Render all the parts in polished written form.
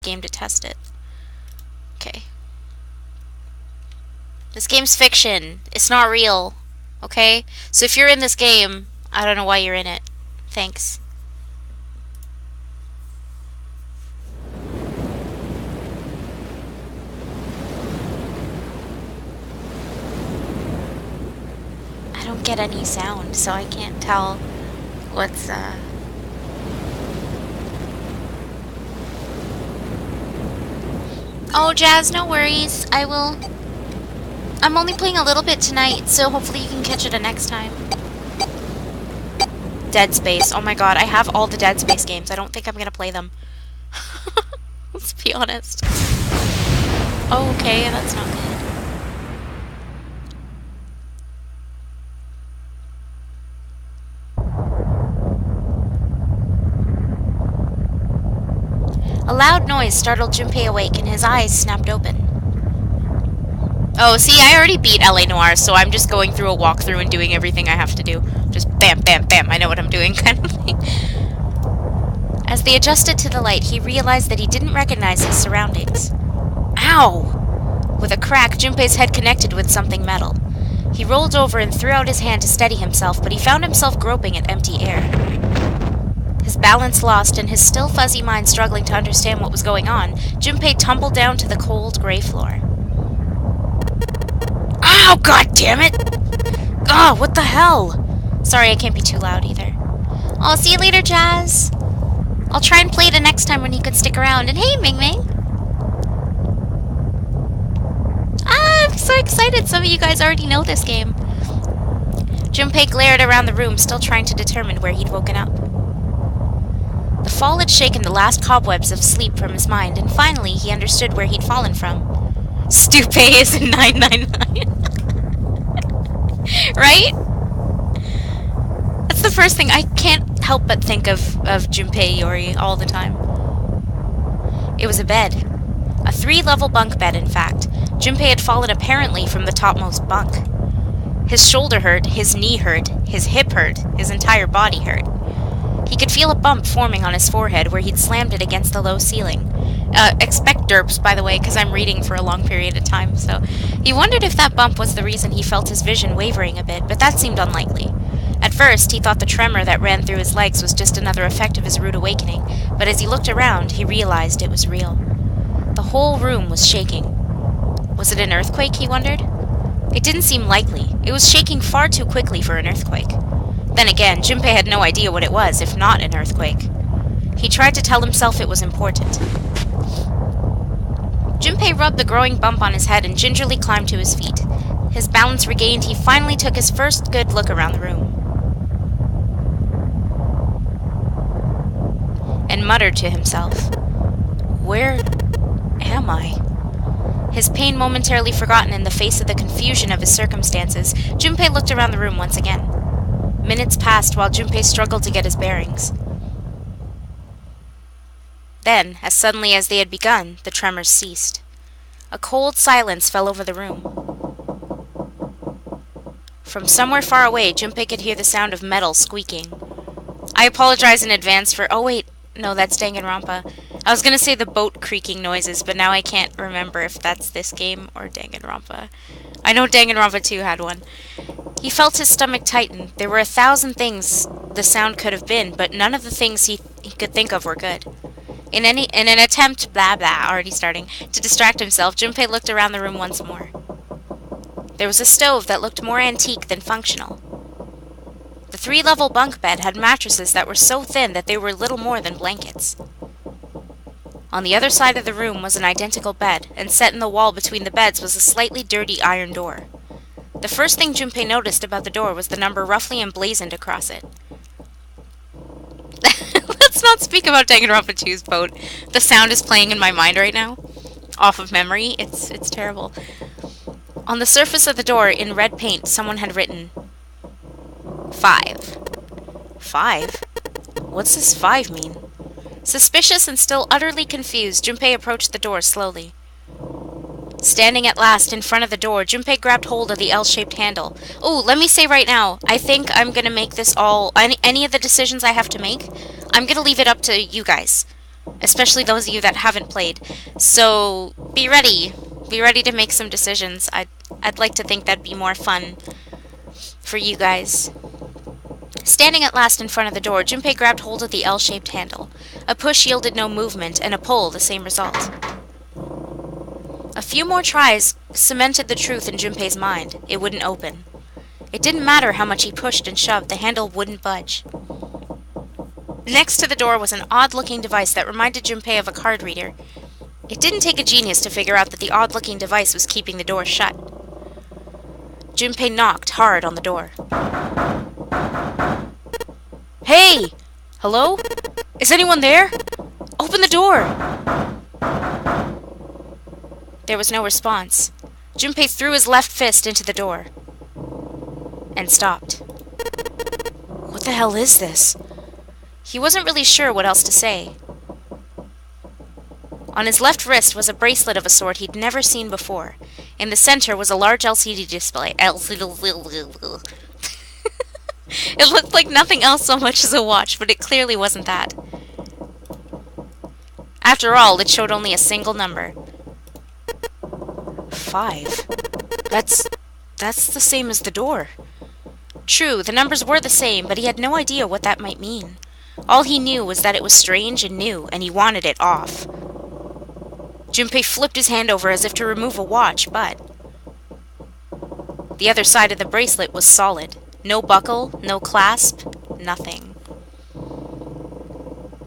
game to test it. Okay. This game's fiction. It's not real. Okay? So if you're in this game, I don't know why you're in it. Thanks. I don't get any sound, so I can't tell what's, Oh, Jazz, no worries. I'm only playing a little bit tonight, so hopefully you can catch it a next time. Dead Space. Oh my god, I have all the Dead Space games. I don't think I'm gonna play them. Let's be honest. Oh, okay, that's not good. A loud noise startled Junpei awake and his eyes snapped open. Oh, see, I already beat LA Noire, so I'm just going through a walkthrough and doing everything I have to do. Just bam, bam, bam, I know what I'm doing, kind of thing. As they adjusted to the light, he realized that he didn't recognize his surroundings. Ow! With a crack, Junpei's head connected with something metal. He rolled over and threw out his hand to steady himself, but he found himself groping at empty air. His balance lost and his still fuzzy mind struggling to understand what was going on, Junpei tumbled down to the cold, gray floor. Ow, god damn it! Oh, what the hell? Sorry, I can't be too loud either. I'll see you later, Jazz. I'll try and play it next time when you could stick around. And hey, Ming Ming! I'm so excited some of you guys already know this game. Junpei glared around the room, still trying to determine where he'd woken up. The fall had shaken the last cobwebs of sleep from his mind, and finally he understood where he'd fallen from. Stupé is in 999. Right? That's the first thing. I can't help but think of Junpei Iori all the time. It was a bed. A 3-level bunk bed, in fact. Junpei had fallen apparently from the topmost bunk. His shoulder hurt, his knee hurt, his hip hurt, his entire body hurt. He could feel a bump forming on his forehead where he'd slammed it against the low ceiling. Expect derps, by the way, because I'm reading for a long period of time, so... He wondered if that bump was the reason he felt his vision wavering a bit, but that seemed unlikely. At first, he thought the tremor that ran through his legs was just another effect of his rude awakening, but as he looked around, he realized it was real. The whole room was shaking. Was it an earthquake, he wondered? It didn't seem likely. It was shaking far too quickly for an earthquake. Then again, Junpei had no idea what it was, if not an earthquake. He tried to tell himself it was important. Junpei rubbed the growing bump on his head and gingerly climbed to his feet. His balance regained, he finally took his first good look around the room. And muttered to himself, "Where am I?" His pain momentarily forgotten in the face of the confusion of his circumstances, Junpei looked around the room once again. Minutes passed while Junpei struggled to get his bearings. Then, as suddenly as they had begun, the tremors ceased. A cold silence fell over the room. From somewhere far away, Junpei could hear the sound of metal squeaking. I apologize in advance for... Oh wait, no, that's Danganronpa. I was gonna say the boat creaking noises, but now I can't remember if that's this game or Danganronpa. I know Danganronpa 2 had one. He felt his stomach tighten. There were 1,000 things the sound could have been, but none of the things he could think of were good. In an attempt, already starting, to distract himself, Junpei looked around the room once more. There was a stove that looked more antique than functional. The 3-level bunk bed had mattresses that were so thin that they were little more than blankets. On the other side of the room was an identical bed, and set in the wall between the beds was a slightly dirty iron door. The first thing Junpei noticed about the door was the number roughly emblazoned across it. Let's not speak about Danganronpa 2's boat. The sound is playing in my mind right now. Off of memory. It's terrible. On the surface of the door, in red paint, someone had written 5. 5? What's this 5 mean? Suspicious and still utterly confused, Junpei approached the door slowly. Standing at last in front of the door, Junpei grabbed hold of the L-shaped handle. Oh, let me say right now, I think I'm gonna make this all... Any of the decisions I have to make, I'm gonna leave it up to you guys. especially those of you that haven't played. So be ready. Be ready to make some decisions. I'd like to think that'd be more fun for you guys. Standing at last in front of the door, Junpei grabbed hold of the L-shaped handle. A push yielded no movement, and a pull the same result. A few more tries cemented the truth in Junpei's mind. It wouldn't open. It didn't matter how much he pushed and shoved, the handle wouldn't budge. Next to the door was an odd-looking device that reminded Junpei of a card reader. It didn't take a genius to figure out that the odd-looking device was keeping the door shut. Junpei knocked hard on the door. Hey! Hello? Is anyone there? Open the door! There was no response. Junpei threw his left fist into the door. And stopped. What the hell is this? He wasn't really sure what else to say. On his left wrist was a bracelet of a sort he'd never seen before. In the center was a large LCD display. It looked like nothing else so much as a watch, but it clearly wasn't that. After all, it showed only a single number. 5. That's the same as the door. True, the numbers were the same, but he had no idea what that might mean. All he knew was that it was strange and new, and he wanted it off. Junpei flipped his hand over as if to remove a watch, but the other side of the bracelet was solid. No buckle, no clasp, nothing.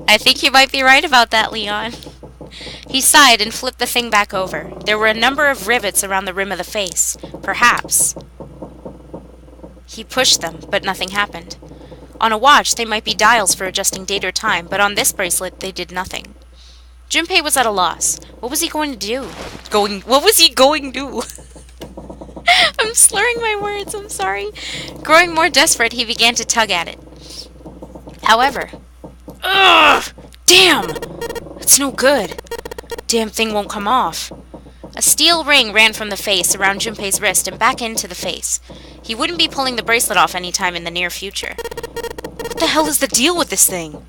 I think you might be right about that, Leon. He sighed and flipped the thing back over. There were a number of rivets around the rim of the face. Perhaps. He pushed them, but nothing happened. On a watch, they might be dials for adjusting date or time, but on this bracelet, they did nothing. Junpei was at a loss. What was he going to do? What was he going to do? I'm slurring my words, I'm sorry. Growing more desperate, he began to tug at it. However... Ugh! Damn! It's no good. Damn thing won't come off. A steel ring ran from the face around Junpei's wrist and back into the face. He wouldn't be pulling the bracelet off anytime in the near future. What the hell is the deal with this thing?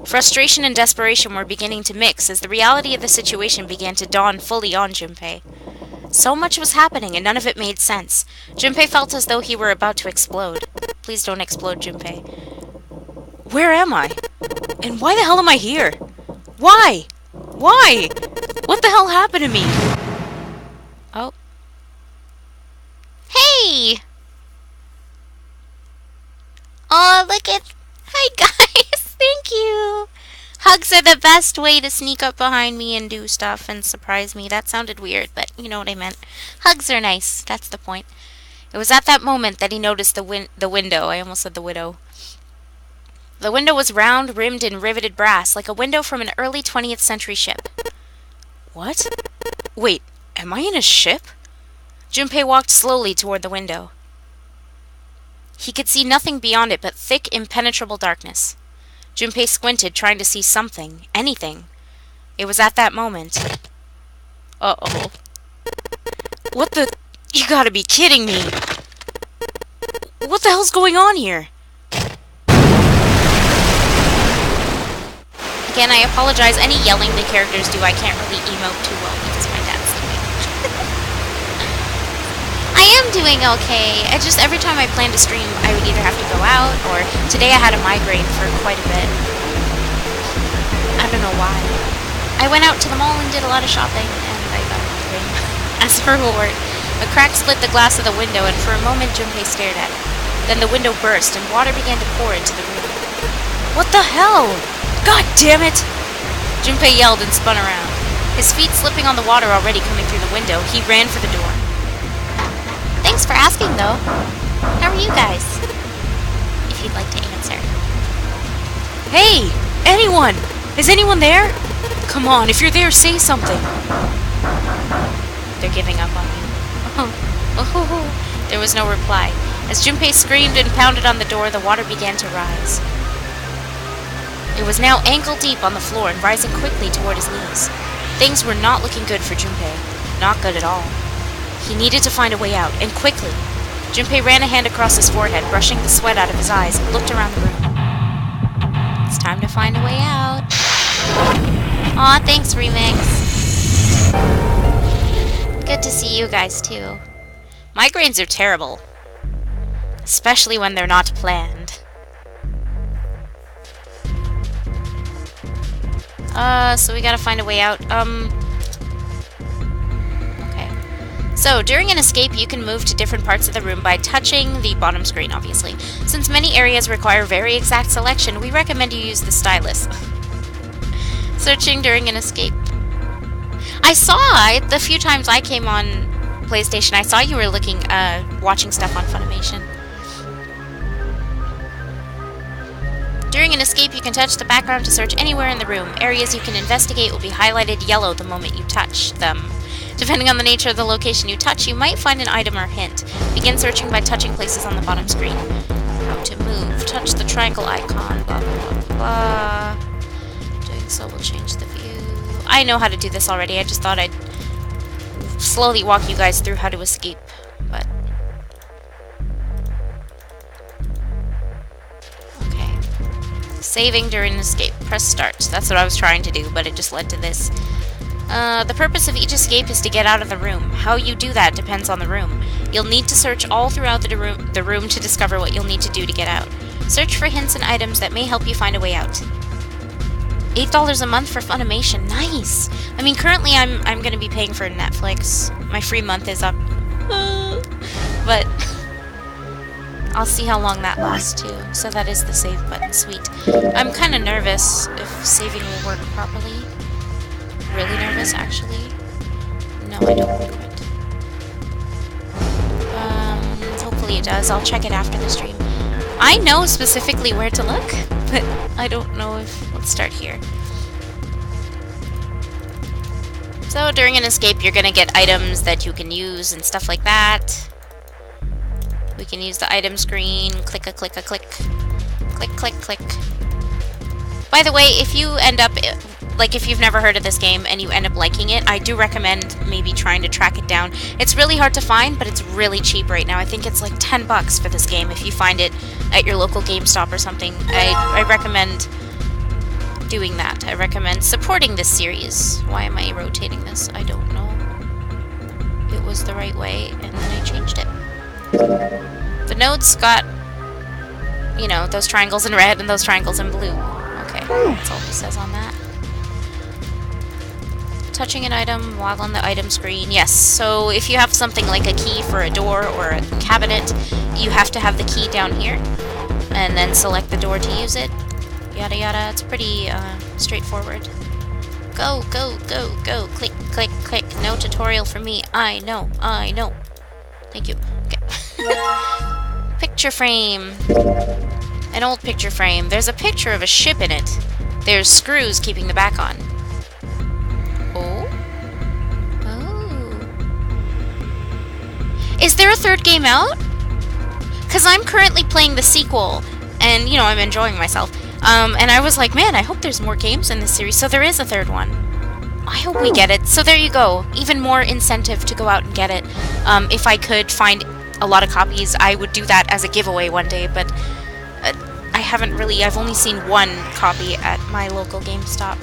Frustration and desperation were beginning to mix as the reality of the situation began to dawn fully on Junpei. So much was happening and none of it made sense. Junpei felt as though he were about to explode. Please don't explode, Junpei. Where am I? And why the hell am I here? Why? Why? What the hell happened to me? Oh. Hey! Oh, look at... Hi, guys! Thank you! Hugs are the best way to sneak up behind me and do stuff and surprise me. That sounded weird, but you know what I meant. Hugs are nice. That's the point. It was at that moment that he noticed the window. I almost said the widow. The window was round, rimmed in riveted brass, like a window from an early 20th century ship. What? Wait, am I in a ship? Junpei walked slowly toward the window. He could see nothing beyond it but thick, impenetrable darkness. Junpei squinted, trying to see something, anything. It was at that moment. Uh-oh. What the... You gotta be kidding me! What the hell's going on here? Again, I apologize. Any yelling the characters do, I can't really emote too well because my dad's doing it. I am doing okay. I just, every time I planned to stream, I would either have to go out, or today I had a migraine for quite a bit. I don't know why. I went out to the mall and did a lot of shopping, and I got a migraine. As a reward, a crack split the glass of the window, and for a moment Junpei stared at it. Then the window burst, and water began to pour into the room. What the hell? God damn it! Junpei yelled and spun around. His feet slipping on the water already coming through the window, he ran for the door. Thanks for asking, though. How are you guys? If you'd like to answer. Hey! Anyone! Is anyone there? Come on, if you're there, say something. They're giving up on you. Oh. There was no reply. As Junpei screamed and pounded on the door, the water began to rise. It was now ankle-deep on the floor and rising quickly toward his knees. Things were not looking good for Junpei. Not good at all. He needed to find a way out, and quickly. Junpei ran a hand across his forehead, brushing the sweat out of his eyes, and looked around the room. It's time to find a way out. Aw, thanks, Remix. Good to see you guys, too. Migraines are terrible. Especially when they're not planned. So we gotta find a way out. Okay. So, during an escape, you can move to different parts of the room by touching the bottom screen, obviously. Since many areas require very exact selection, we recommend you use the stylus. Searching during an escape. I saw it the few times I came on PlayStation. I saw you were watching stuff on Funimation. During an escape, you can touch the background to search anywhere in the room. Areas you can investigate will be highlighted yellow the moment you touch them. Depending on the nature of the location you touch, you might find an item or hint. Begin searching by touching places on the bottom screen. How to move. Touch the triangle icon. Blah, blah, blah, blah. Doing so will change the view. I know how to do this already. I just thought I'd slowly walk you guys through how to escape. But okay. Saving during an escape. Press start. That's what I was trying to do, but it just led to this. The purpose of each escape is to get out of the room. How you do that depends on the room. You'll need to search all throughout the room to discover what you'll need to do to get out. Search for hints and items that may help you find a way out. $8 a month for Funimation. Nice! I mean, currently I'm going to be paying for Netflix. My free month is up. But I'll see how long that lasts, too. So that is the save button. Sweet. I'm kind of nervous if saving will work properly. Really nervous, actually. No, I don't quit. Hopefully it does. I'll check it after the stream. I know specifically where to look, but I don't know if... Let's start here. So, during an escape, you're gonna get items that you can use and stuff like that. We can use the item screen. Click-a-click-a-click. Click-click-click. By the way, if you end up... Like, if you've never heard of this game and you end up liking it, I do recommend maybe trying to track it down. It's really hard to find, but it's really cheap right now. I think it's like $10 for this game if you find it at your local GameStop or something. I recommend doing that. I recommend supporting this series. Why am I rotating this? I don't know. It was the right way, and then I changed it. The nodes got, you know, those triangles in red and those triangles in blue. Okay, that's all it says on that. Touching an item while on the item screen. Yes, so if you have something like a key for a door or a cabinet, you have to have the key down here and then select the door to use it. Yada yada. It's pretty straightforward. Go, go, go, go. Click, click, click. No tutorial for me. I know, I know. Thank you. Okay. Picture frame. An old picture frame. There's a picture of a ship in it. There's screws keeping the back on. Is there a third game out? Because I'm currently playing the sequel, and, you know, I'm enjoying myself. And I was like, man, I hope there's more games in this series. So there is a third one. I hope we get it. So there you go. Even more incentive to go out and get it. If I could find a lot of copies, I would do that as a giveaway one day, but I haven't really... I've only seen one copy at my local GameStop.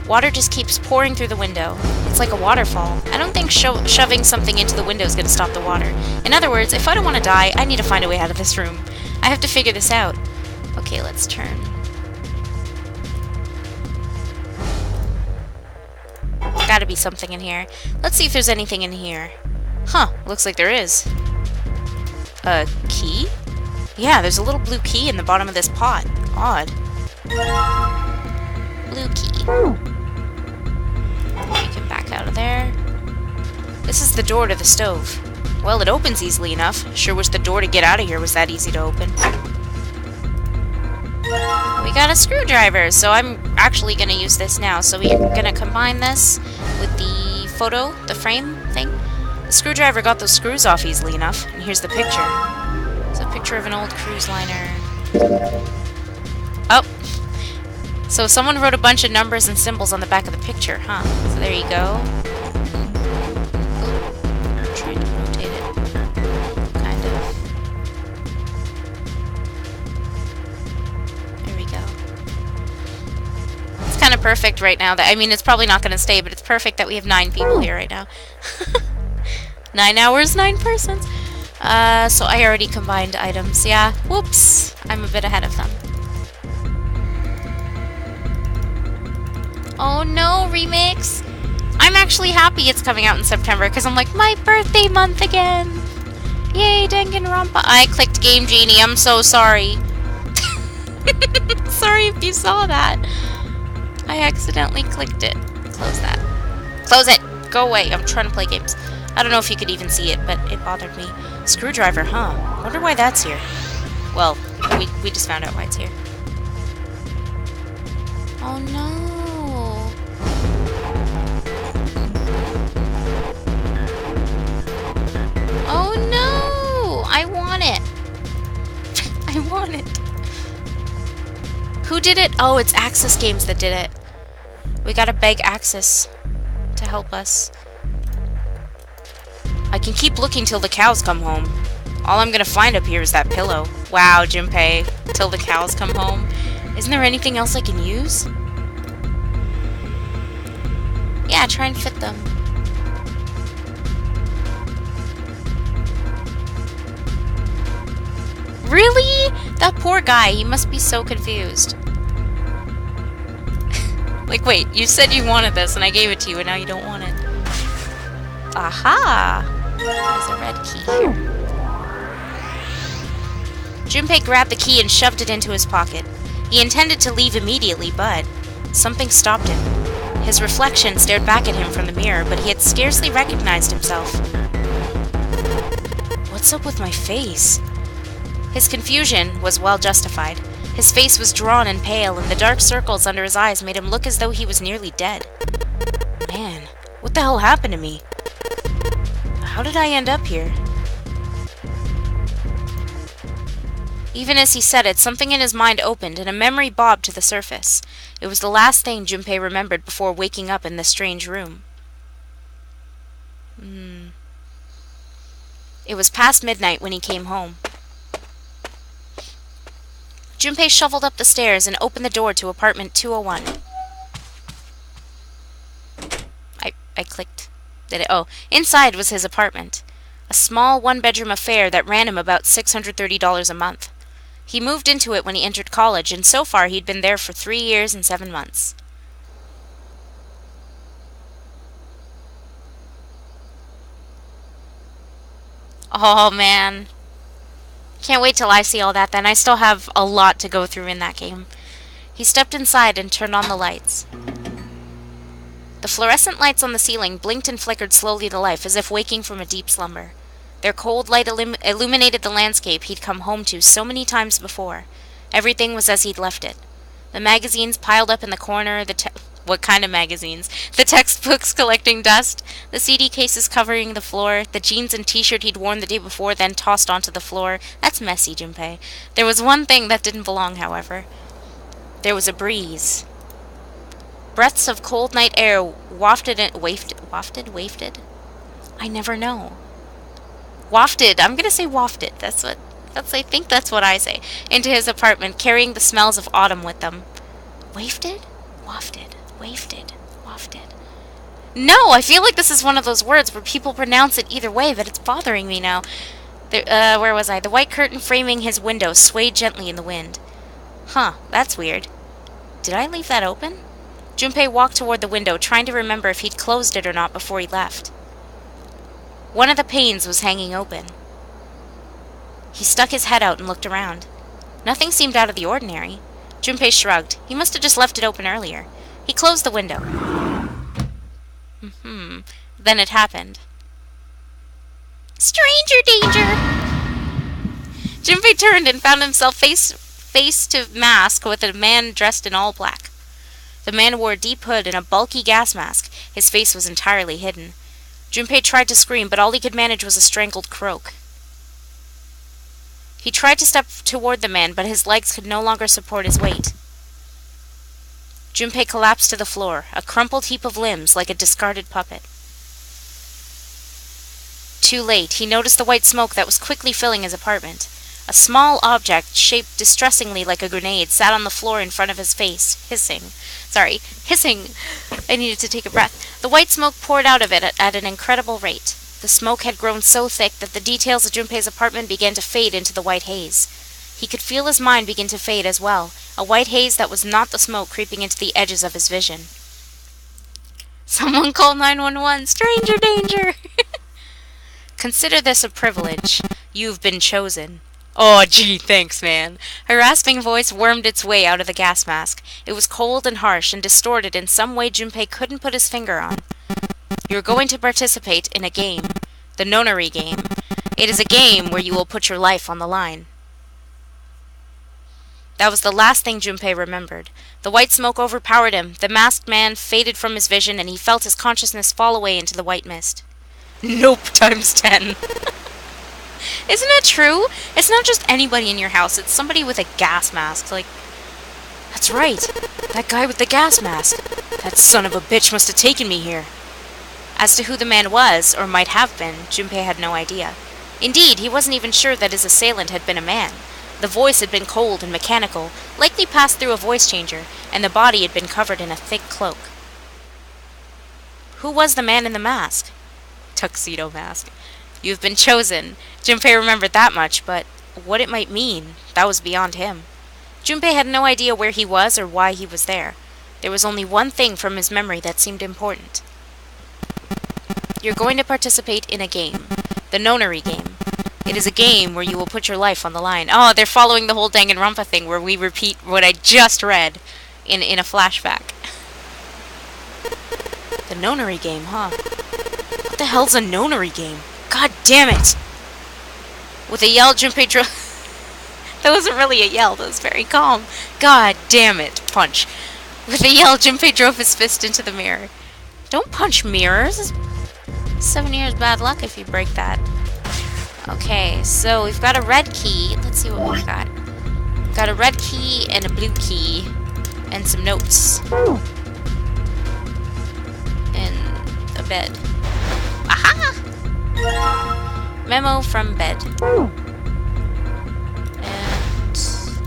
Water just keeps pouring through the window. It's like a waterfall. I don't think shoving something into the window is going to stop the water. In other words, if I don't want to die, I need to find a way out of this room. I have to figure this out. Okay, let's turn. Gotta be something in here. Let's see if there's anything in here. Huh, looks like there is. A key? Yeah, there's a little blue key in the bottom of this pot. Odd. Blue key. We can back out of there. This is the door to the stove. Well, it opens easily enough. Sure wish the door to get out of here was that easy to open. We got a screwdriver, so I'm actually going to use this now. So we're going to combine this with the photo, the frame thing. The screwdriver got those screws off easily enough. And here's the picture. It's a picture of an old cruise liner. Oh! So someone wrote a bunch of numbers and symbols on the back of the picture, huh? So there you go. I'm trying to rotate it. Kind of. There we go. perfect right now. I mean, it's probably not going to stay, but it's perfect that we have 9 people here right now. 9 hours, 9 persons. So I already combined items. Yeah, whoops. I'm a bit ahead of them. Oh no, remix! I'm actually happy it's coming out in September, because I'm like, my birthday month again! Yay, Danganronpa! I clicked Game Genie, I'm so sorry. Sorry if you saw that. I accidentally clicked it. Close that. Close it! Go away, I'm trying to play games. I don't know if you could even see it, but it bothered me. Screwdriver, huh? Wonder why that's here. Well, we just found out why it's here. Oh no! Oh no! I want it! I want it! Who did it? Oh, it's Axis Games that did it. We gotta beg Axis to help us. I can keep looking till the cows come home. All I'm gonna find up here is that pillow. Wow, Junpei. Till the cows come home. Isn't there anything else I can use? Yeah, try and fit them. Really? That poor guy, he must be so confused. Like, wait, you said you wanted this and I gave it to you and now you don't want it. Aha! There's a red key here. Junpei grabbed the key and shoved it into his pocket. He intended to leave immediately, but something stopped him. His reflection stared back at him from the mirror, but he had scarcely recognized himself. What's up with my face? His confusion was well justified. His face was drawn and pale, and the dark circles under his eyes made him look as though he was nearly dead. Man, what the hell happened to me? How did I end up here? Even as he said it, something in his mind opened, and a memory bobbed to the surface. It was the last thing Junpei remembered before waking up in this strange room. It was past midnight when he came home. Junpei shuffled up the stairs and opened the door to apartment 201. I clicked. Did it? Oh, inside was his apartment. A small one-bedroom affair that ran him about $630 a month. He moved into it when he entered college, and so far he'd been there for 3 years and 7 months. Oh, man. Can't wait till I see all that then. I still have a lot to go through in that game. He stepped inside and turned on the lights. The fluorescent lights on the ceiling blinked and flickered slowly to life, as if waking from a deep slumber. Their cold light illuminated the landscape he'd come home to so many times before. Everything was as he'd left it. The magazines piled up in the corner, what kind of magazines? The textbooks collecting dust, the CD cases covering the floor, the jeans and t-shirt he'd worn the day before then tossed onto the floor. That's messy, Junpei. There was one thing that didn't belong, however. There was a breeze. Breaths of cold night air wafted? I never know. Wafted. I'm gonna say wafted. I think that's what I say. Into his apartment, carrying the smells of autumn with them. Wafted? Wafted. Wafted. Wafted. No, I feel like this is one of those words where people pronounce it either way, but it's bothering me now. Where was I? The white curtain framing his window swayed gently in the wind. Huh, that's weird. Did I leave that open? Junpei walked toward the window, trying to remember if he'd closed it or not before he left. One of the panes was hanging open. He stuck his head out and looked around. Nothing seemed out of the ordinary. Junpei shrugged. He must have just left it open earlier. He closed the window. Then it happened. Stranger danger! Junpei turned and found himself face to mask with a man dressed in all black. The man wore a deep hood and a bulky gas mask. His face was entirely hidden. Junpei tried to scream, but all he could manage was a strangled croak. He tried to step toward the man, but his legs could no longer support his weight. Junpei collapsed to the floor, a crumpled heap of limbs like a discarded puppet. Too late, he noticed the white smoke that was quickly filling his apartment. A small object, shaped distressingly like a grenade, sat on the floor in front of his face, hissing. I needed to take a breath. The white smoke poured out of it at an incredible rate. The smoke had grown so thick that the details of Junpei's apartment began to fade into the white haze. He could feel his mind begin to fade as well, a white haze that was not the smoke creeping into the edges of his vision. Someone call 911! Stranger danger! Consider this a privilege. You've been chosen. Oh, gee, thanks, man. Her rasping voice wormed its way out of the gas mask. It was cold and harsh and distorted in some way Junpei couldn't put his finger on. You're going to participate in a game. The nonary game. It is a game where you will put your life on the line. That was the last thing Junpei remembered. The white smoke overpowered him. The masked man faded from his vision, and he felt his consciousness fall away into the white mist. Nope, times 10. Isn't it true? It's not just anybody in your house. It's somebody with a gas mask. Like, that's right. That guy with the gas mask. That son of a bitch must have taken me here. As to who the man was, or might have been, Junpei had no idea. Indeed, he wasn't even sure that his assailant had been a man. The voice had been cold and mechanical, likely passed through a voice changer, and the body had been covered in a thick cloak. Who was the man in the mask? Tuxedo mask. You've been chosen. Junpei remembered that much, but what it might mean, that was beyond him. Junpei had no idea where he was or why he was there. There was only one thing from his memory that seemed important. You're going to participate in a game. The nonary game. It is a game where you will put your life on the line. Oh, they're following the whole Danganronpa thing where we repeat what I just read in a flashback. The nonary game, huh? What the hell's a nonary game? God damn it! With a yell, Junpei drove... That wasn't really a yell, that was very calm. God damn it. Punch. With a yell, Junpei drove his fist into the mirror. Don't punch mirrors. 7 years bad luck if you break that. Okay, so we've got a red key. Let's see what we've got. We've got a red key and a blue key. And some notes. And a bed. Aha! Memo from bed. And... is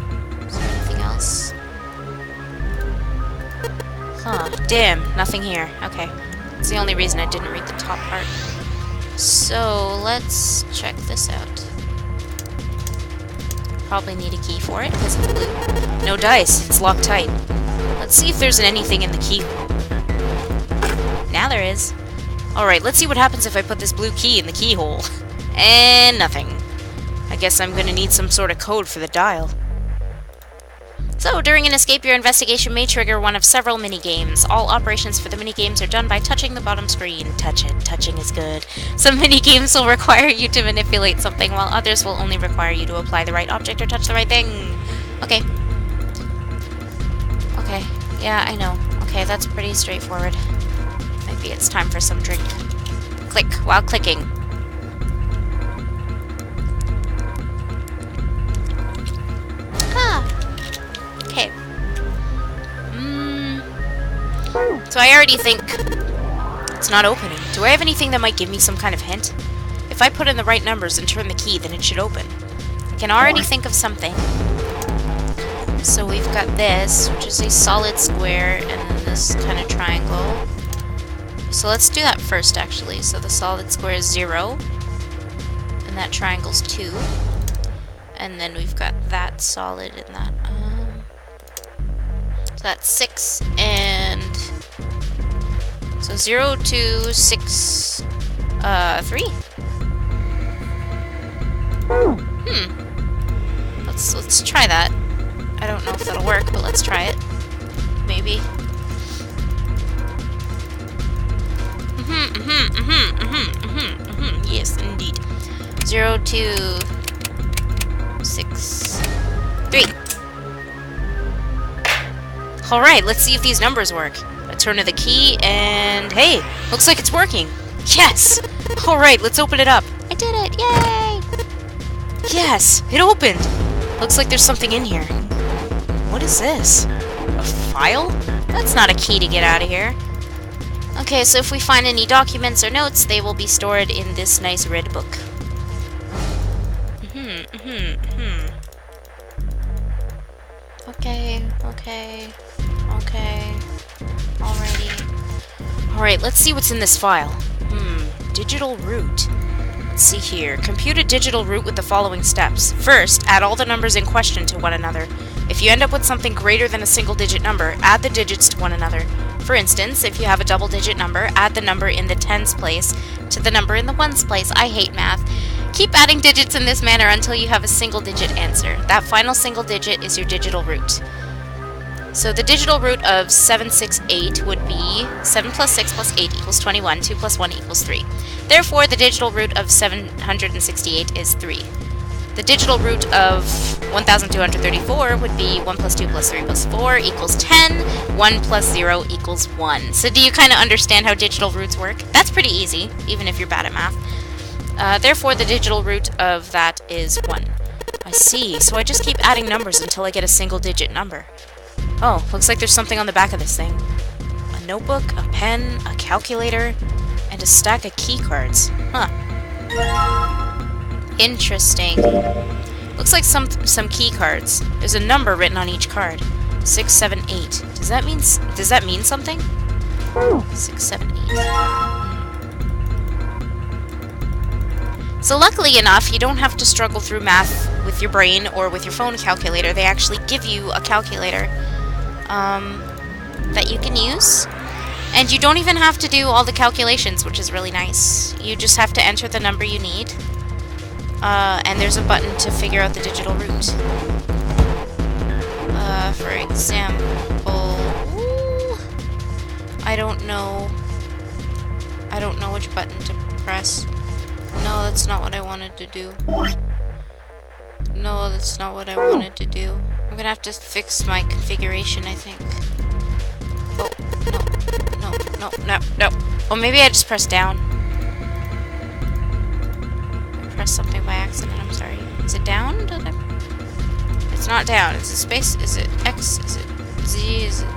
there anything else? Huh, damn, nothing here. Okay. That's the only reason I didn't read the top part. So, let's check this out. Probably need a key for it, because it's blue. No dice, it's locked tight. Let's see if there's anything in the keyhole. Now there is. Alright, let's see what happens if I put this blue key in the keyhole. And nothing. I guess I'm gonna need some sort of code for the dial. So, during an escape, your investigation may trigger one of several mini-games. All operations for the mini-games are done by touching the bottom screen. Touch it. Touching is good. Some mini-games will require you to manipulate something, while others will only require you to apply the right object or touch the right thing. Okay. Okay. Yeah, I know. Okay, that's pretty straightforward. Maybe it's time for some drink. Click while clicking. Okay. So I already think it's not opening. Do I have anything that might give me some kind of hint? If I put in the right numbers and turn the key, then it should open. I can already think of something. So we've got this, which is a solid square, and then this kind of triangle. So let's do that first, actually. So the solid square is 0, and that triangle's 2. And then we've got that solid and that. So that's 6 and so 0, 2, 6, 3. Let's try that. I don't know if that'll work, but let's try it. Maybe. Yes, indeed. 0, 2, 6, 3. Alright, let's see if these numbers work. A turn of the key, and hey, looks like it's working. Yes! Alright, let's open it up. I did it! Yay! Yes, it opened! Looks like there's something in here. What is this? A file? That's not a key to get out of here. Okay, so if we find any documents or notes, they will be stored in this nice red book. Okay, okay, okay. Alrighty. Alright, let's see what's in this file. Digital root. Let's see here. Compute a digital root with the following steps. First, add all the numbers in question to one another. If you end up with something greater than a single-digit number, add the digits to one another. For instance, if you have a double-digit number, add the number in the tens place to the number in the ones place. I hate math. Keep adding digits in this manner until you have a single-digit answer. That final single digit is your digital root. So the digital root of 768 would be 7 plus 6 plus 8 equals 21, 2 plus 1 equals 3. Therefore, the digital root of 768 is 3. The digital root of 1234 would be 1 plus 2 plus 3 plus 4 equals 10, 1 plus 0 equals 1. So do you kind of understand how digital roots work? That's pretty easy, even if you're bad at math. Therefore, the digital root of that is 1. I see, so I just keep adding numbers until I get a single-digit number. Oh, looks like there's something on the back of this thing. A notebook, a pen, a calculator, and a stack of key cards. Huh. Interesting. Looks like some key cards. There's a number written on each card. 6, 7, 8. Does that mean something? 6, 7, 8. So luckily enough, you don't have to struggle through math with your brain or with your phone calculator. They actually give you a calculator that you can use. And you don't even have to do all the calculations, which is really nice. You just have to enter the number you need. And there's a button to figure out the digital root. For example... I don't know which button to press. No, that's not what I wanted to do. No, that's not what I wanted to do. I'm gonna have to fix my configuration, I think. Oh, no. Oh, maybe I just pressed down. I pressed something by accident, I'm sorry. Is it down? It's not down. Is it space? Is it X? Is it Z? Is it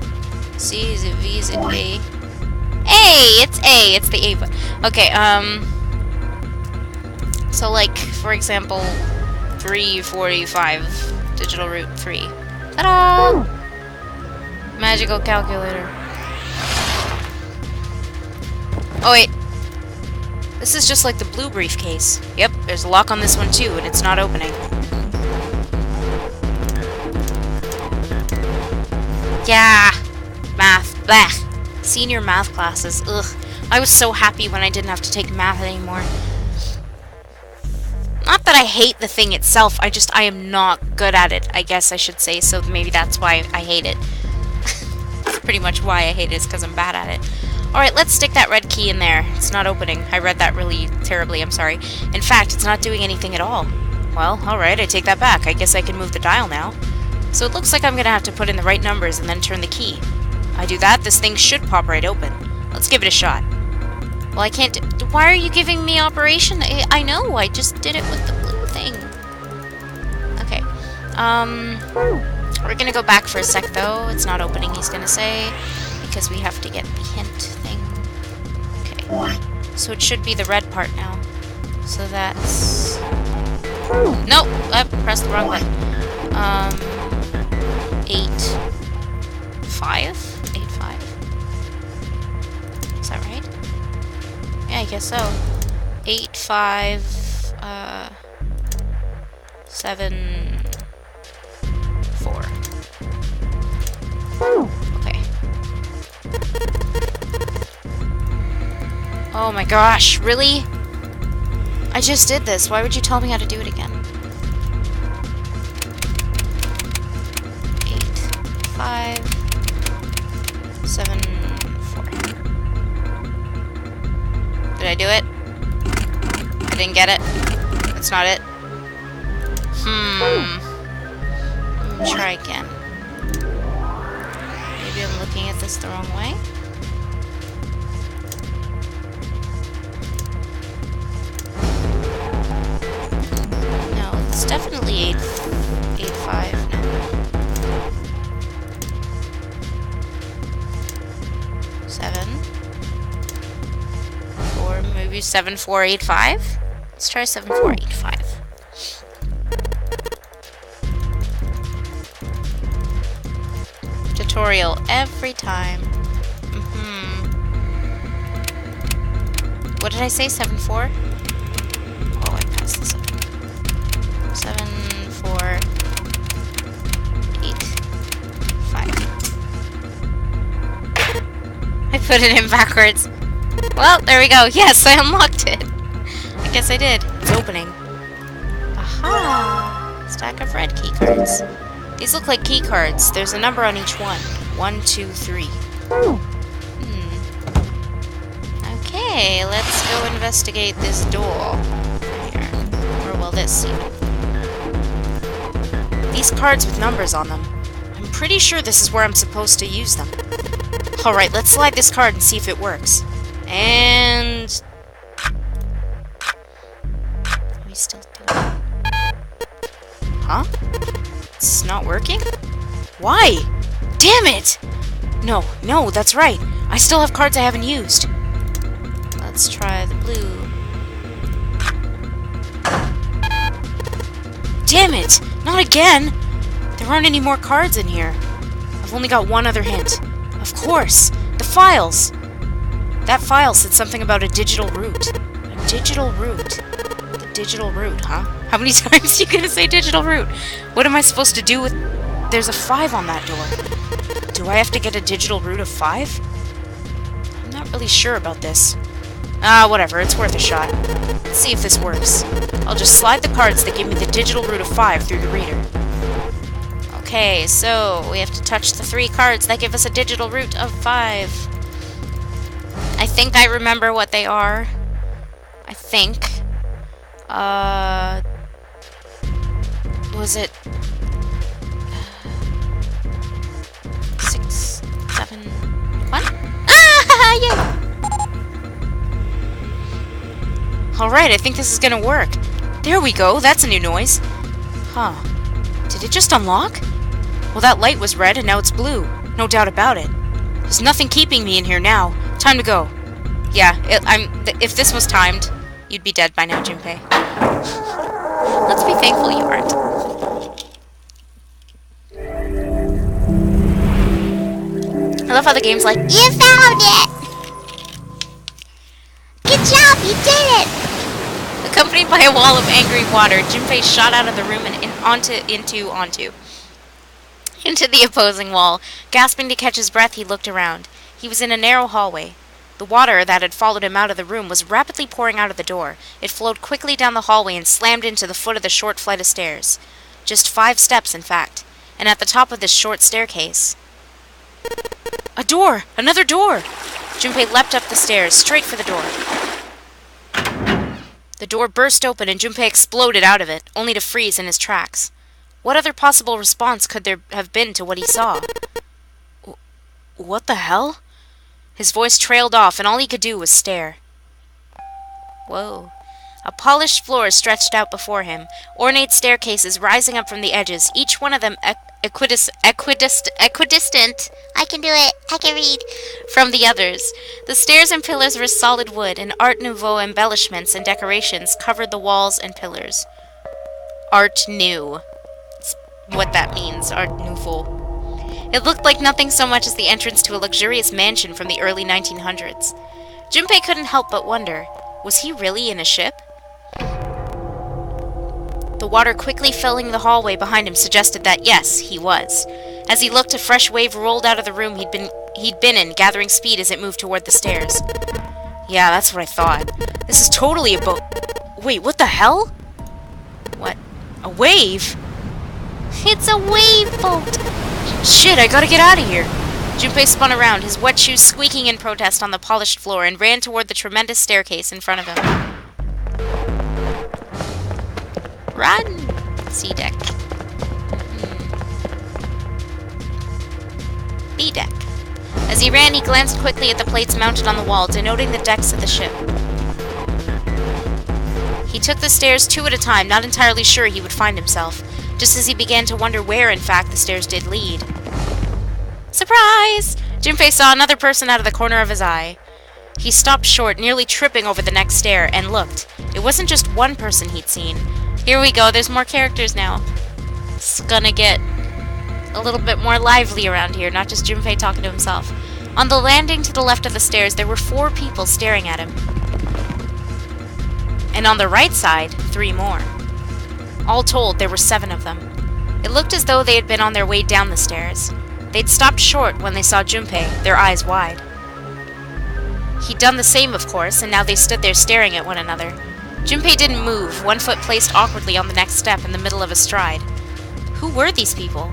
C? Is it V? Is it A? A! It's A! It's the A button. Okay, so like, for example, 345, digital root 3. Ta-da! Magical calculator. Oh wait. This is just like the blue briefcase. Yep, there's a lock on this one too, and it's not opening. Yeah! Math. Blech. Senior math classes. Ugh. I was so happy when I didn't have to take math anymore. Not that I hate the thing itself, I am not good at it, I guess I should say, so maybe that's why I hate it. That's pretty much why I hate it, is because I'm bad at it. Alright, let's stick that red key in there. It's not opening. I read that really terribly, I'm sorry. In fact, it's not doing anything at all. Well, alright, I take that back. I guess I can move the dial now. So it looks like I'm gonna have to put in the right numbers and then turn the key. I do that, this thing should pop right open. Let's give it a shot. Well, I can't do... Why are you giving me operation? I know, I just did it with the blue thing. Okay. We're gonna go back for a sec, though. It's not opening, he's gonna say. Because we have to get the hint thing. Okay. So it should be the red part now. So that's... Nope! I pressed the wrong button. 8, 5? 8, 5? Is that right? Yeah, I guess so. 8, 5, 7, 4. Okay. Oh my gosh, really? I just did this. Why would you tell me how to do it again? 8, 5, 7, 4. Did I do it? I didn't get it. That's not it. Try again. Maybe I'm looking at this the wrong way. No, it's definitely 8, 5 now. 7, 4, maybe 7, 4, 8, 5? Let's try 7, 4, 8, 5. tutorial every time. What did I say? 7-4? Oh, I passed this up. 7, 4, 8, 5. I put it in backwards. Well, there we go. Yes, I unlocked it. I guess I did. It's opening. Aha! Stack of red key cards. These look like key cards. There's a number on each one. 1, 2, 3. Okay, let's go investigate this door. Here. Or, well, this even. These cards with numbers on them. I'm pretty sure this is where I'm supposed to use them. Alright, let's slide this card and see if it works. And... Are we still doing it? Huh? It's not working? Why? Damn it! No, that's right. I still have cards I haven't used. Let's try the blue. Damn it! Not again! There aren't any more cards in here. I've only got one other hint. Of course! The files! That file said something about a digital route. A digital route. The digital route, huh? How many times are you gonna say digital route? What am I supposed to do with... There's a 5 on that door. Do I have to get a digital route of 5? I'm not really sure about this. Whatever, it's worth a shot. Let's see if this works. I'll just slide the cards that give me the digital route of 5 through the reader. Okay, so we have to touch the 3 cards that give us a digital route of 5. I think I remember what they are. I think. Was it... 6, 7, 1? Ah! Yeah! Alright, I think this is gonna work. There we go, that's a new noise. Huh. Did it just unlock? Well, that light was red and now it's blue. No doubt about it. There's nothing keeping me in here now. Time to go. Yeah, if this was timed, you'd be dead by now, Junpei. Let's be thankful you aren't. I love how the game's like, you found it! Good job, you did it! Accompanied by a wall of angry water, Junpei shot out of the room and into the opposing wall. Gasping to catch his breath, he looked around. He was in a narrow hallway. The water that had followed him out of the room was rapidly pouring out of the door. It flowed quickly down the hallway and slammed into the foot of the short flight of stairs. Just 5 steps, in fact. And at the top of this short staircase... A door! Another door! Junpei leapt up the stairs, straight for the door. The door burst open and Junpei exploded out of it, only to freeze in his tracks. What other possible response could there have been to what he saw? What the hell? His voice trailed off, and all he could do was stare. Whoa. A polished floor stretched out before him, ornate staircases rising up from the edges, each one of them equidistant, I can do it, I can read, from the others. The stairs and pillars were solid wood, and Art Nouveau embellishments and decorations covered the walls and pillars. Art Nouveau. That's what that means, Art Nouveau. It looked like nothing so much as the entrance to a luxurious mansion from the early 1900s. Junpei couldn't help but wonder, was he really in a ship? The water quickly filling the hallway behind him suggested that, yes, he was. As he looked, a fresh wave rolled out of the room he'd been in, gathering speed as it moved toward the stairs. Yeah, that's what I thought. This is totally a boat... Wait, what the hell? What? A wave? It's a wave boat! Shit, I gotta get out of here! Junpei spun around, his wet shoes squeaking in protest on the polished floor, and ran toward the tremendous staircase in front of him. Run! C deck. B deck. As he ran, he glanced quickly at the plates mounted on the wall, denoting the decks of the ship. He took the stairs 2 at a time, not entirely sure he would find himself, just as he began to wonder where, in fact, the stairs did lead. Surprise! Junpei saw another person out of the corner of his eye. He stopped short, nearly tripping over the next stair, and looked. It wasn't just one person he'd seen. Here we go, there's more characters now. It's gonna get a little bit more lively around here, not just Junpei talking to himself. On the landing to the left of the stairs, there were 4 people staring at him. And on the right side, 3 more. All told, there were 7 of them. It looked as though they had been on their way down the stairs. They'd stopped short when they saw Junpei, their eyes wide. He'd done the same, of course, and now they stood there staring at one another. Junpei didn't move, one foot placed awkwardly on the next step in the middle of a stride. Who were these people?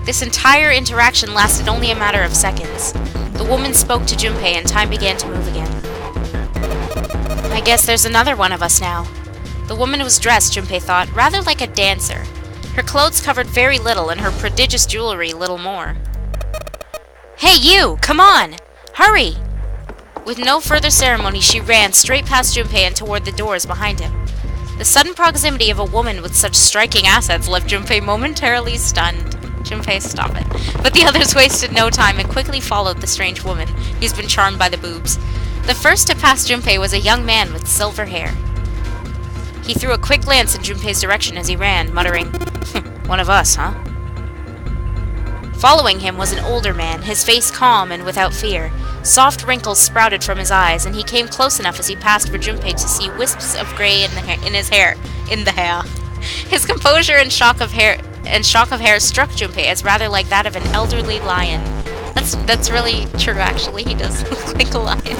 This entire interaction lasted only a matter of seconds. The woman spoke to Junpei and time began to move again. I guess there's another one of us now. The woman was dressed, Junpei thought, rather like a dancer. Her clothes covered very little and her prodigious jewelry little more. Hey you! Come on! Hurry! With no further ceremony, she ran straight past Junpei and toward the doors behind him. The sudden proximity of a woman with such striking assets left Junpei momentarily stunned. Junpei, stop it. But the others wasted no time and quickly followed the strange woman, who's been charmed by the boobs. The first to pass Junpei was a young man with silver hair. He threw a quick glance in Junpei's direction as he ran, muttering, "One of us, huh?" Following him was an older man, his face calm and without fear. Soft wrinkles sprouted from his eyes, and he came close enough as he passed for Junpei to see wisps of gray in his hair. His composure and shock of hair struck Junpei as rather like that of an elderly lion. That's really true, actually. He does look like a lion.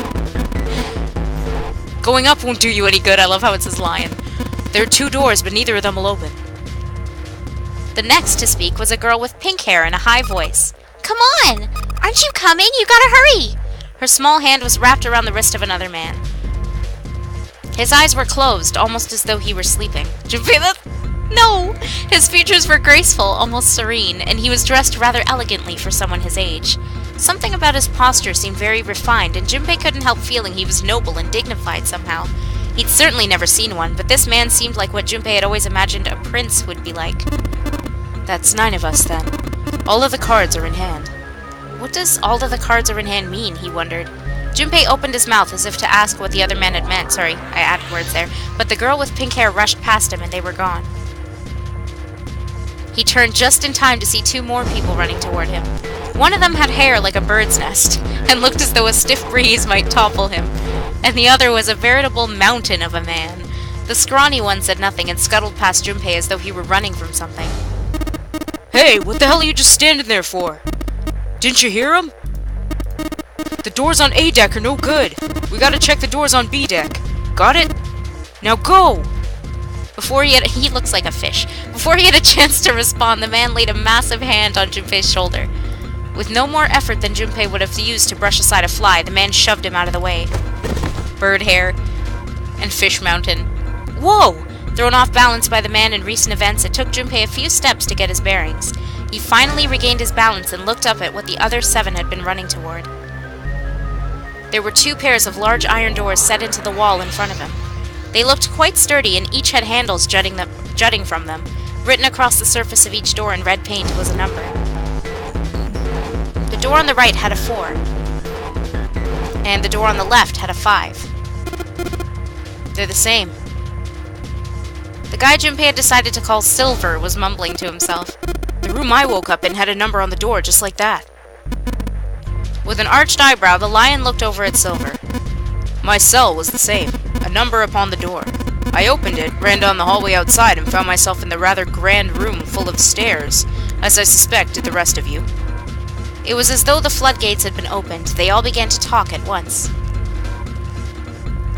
Going up won't do you any good. I love how it says lion. There are 2 doors, but neither of them will open. The next to speak was a girl with pink hair and a high voice. Come on! Aren't you coming? You gotta hurry! Her small hand was wrapped around the wrist of another man. His eyes were closed, almost as though he were sleeping. No! His features were graceful, almost serene, and he was dressed rather elegantly for someone his age. Something about his posture seemed very refined, and Junpei couldn't help feeling he was noble and dignified somehow. He'd certainly never seen one, but this man seemed like what Junpei had always imagined a prince would be like. That's 9 of us, then. All of the cards are in hand. What does all of the cards are in hand mean, he wondered. Junpei opened his mouth as if to ask what the other man had meant. Sorry, I added words there. But the girl with pink hair rushed past him and they were gone. He turned just in time to see 2 more people running toward him. One of them had hair like a bird's nest, and looked as though a stiff breeze might topple him. And the other was a veritable mountain of a man. The scrawny one said nothing and scuttled past Junpei as though he were running from something. Hey, what the hell are you just standing there for? Didn't you hear him? The doors on A deck are no good. We gotta check the doors on B deck. Got it? Now go! He looks like a fish. Before he had a chance to respond, the man laid a massive hand on Junpei's shoulder. With no more effort than Junpei would have used to brush aside a fly, the man shoved him out of the way. Bird hair and fish mountain. Whoa! Thrown off balance by the man in recent events, it took Junpei a few steps to get his bearings. He finally regained his balance and looked up at what the other 7 had been running toward. There were 2 pairs of large iron doors set into the wall in front of him. They looked quite sturdy and each had handles jutting from them. Written across the surface of each door in red paint was a number. The door on the right had a 4, and the door on the left had a 5. They're the same. The guy Junpei had decided to call Silver was mumbling to himself. The room I woke up in had a number on the door just like that. With an arched eyebrow, the lion looked over at Silver. My cell was the same, a number upon the door. I opened it, ran down the hallway outside, and found myself in the rather grand room full of stairs, as I suspect did the rest of you. It was as though the floodgates had been opened. They all began to talk at once.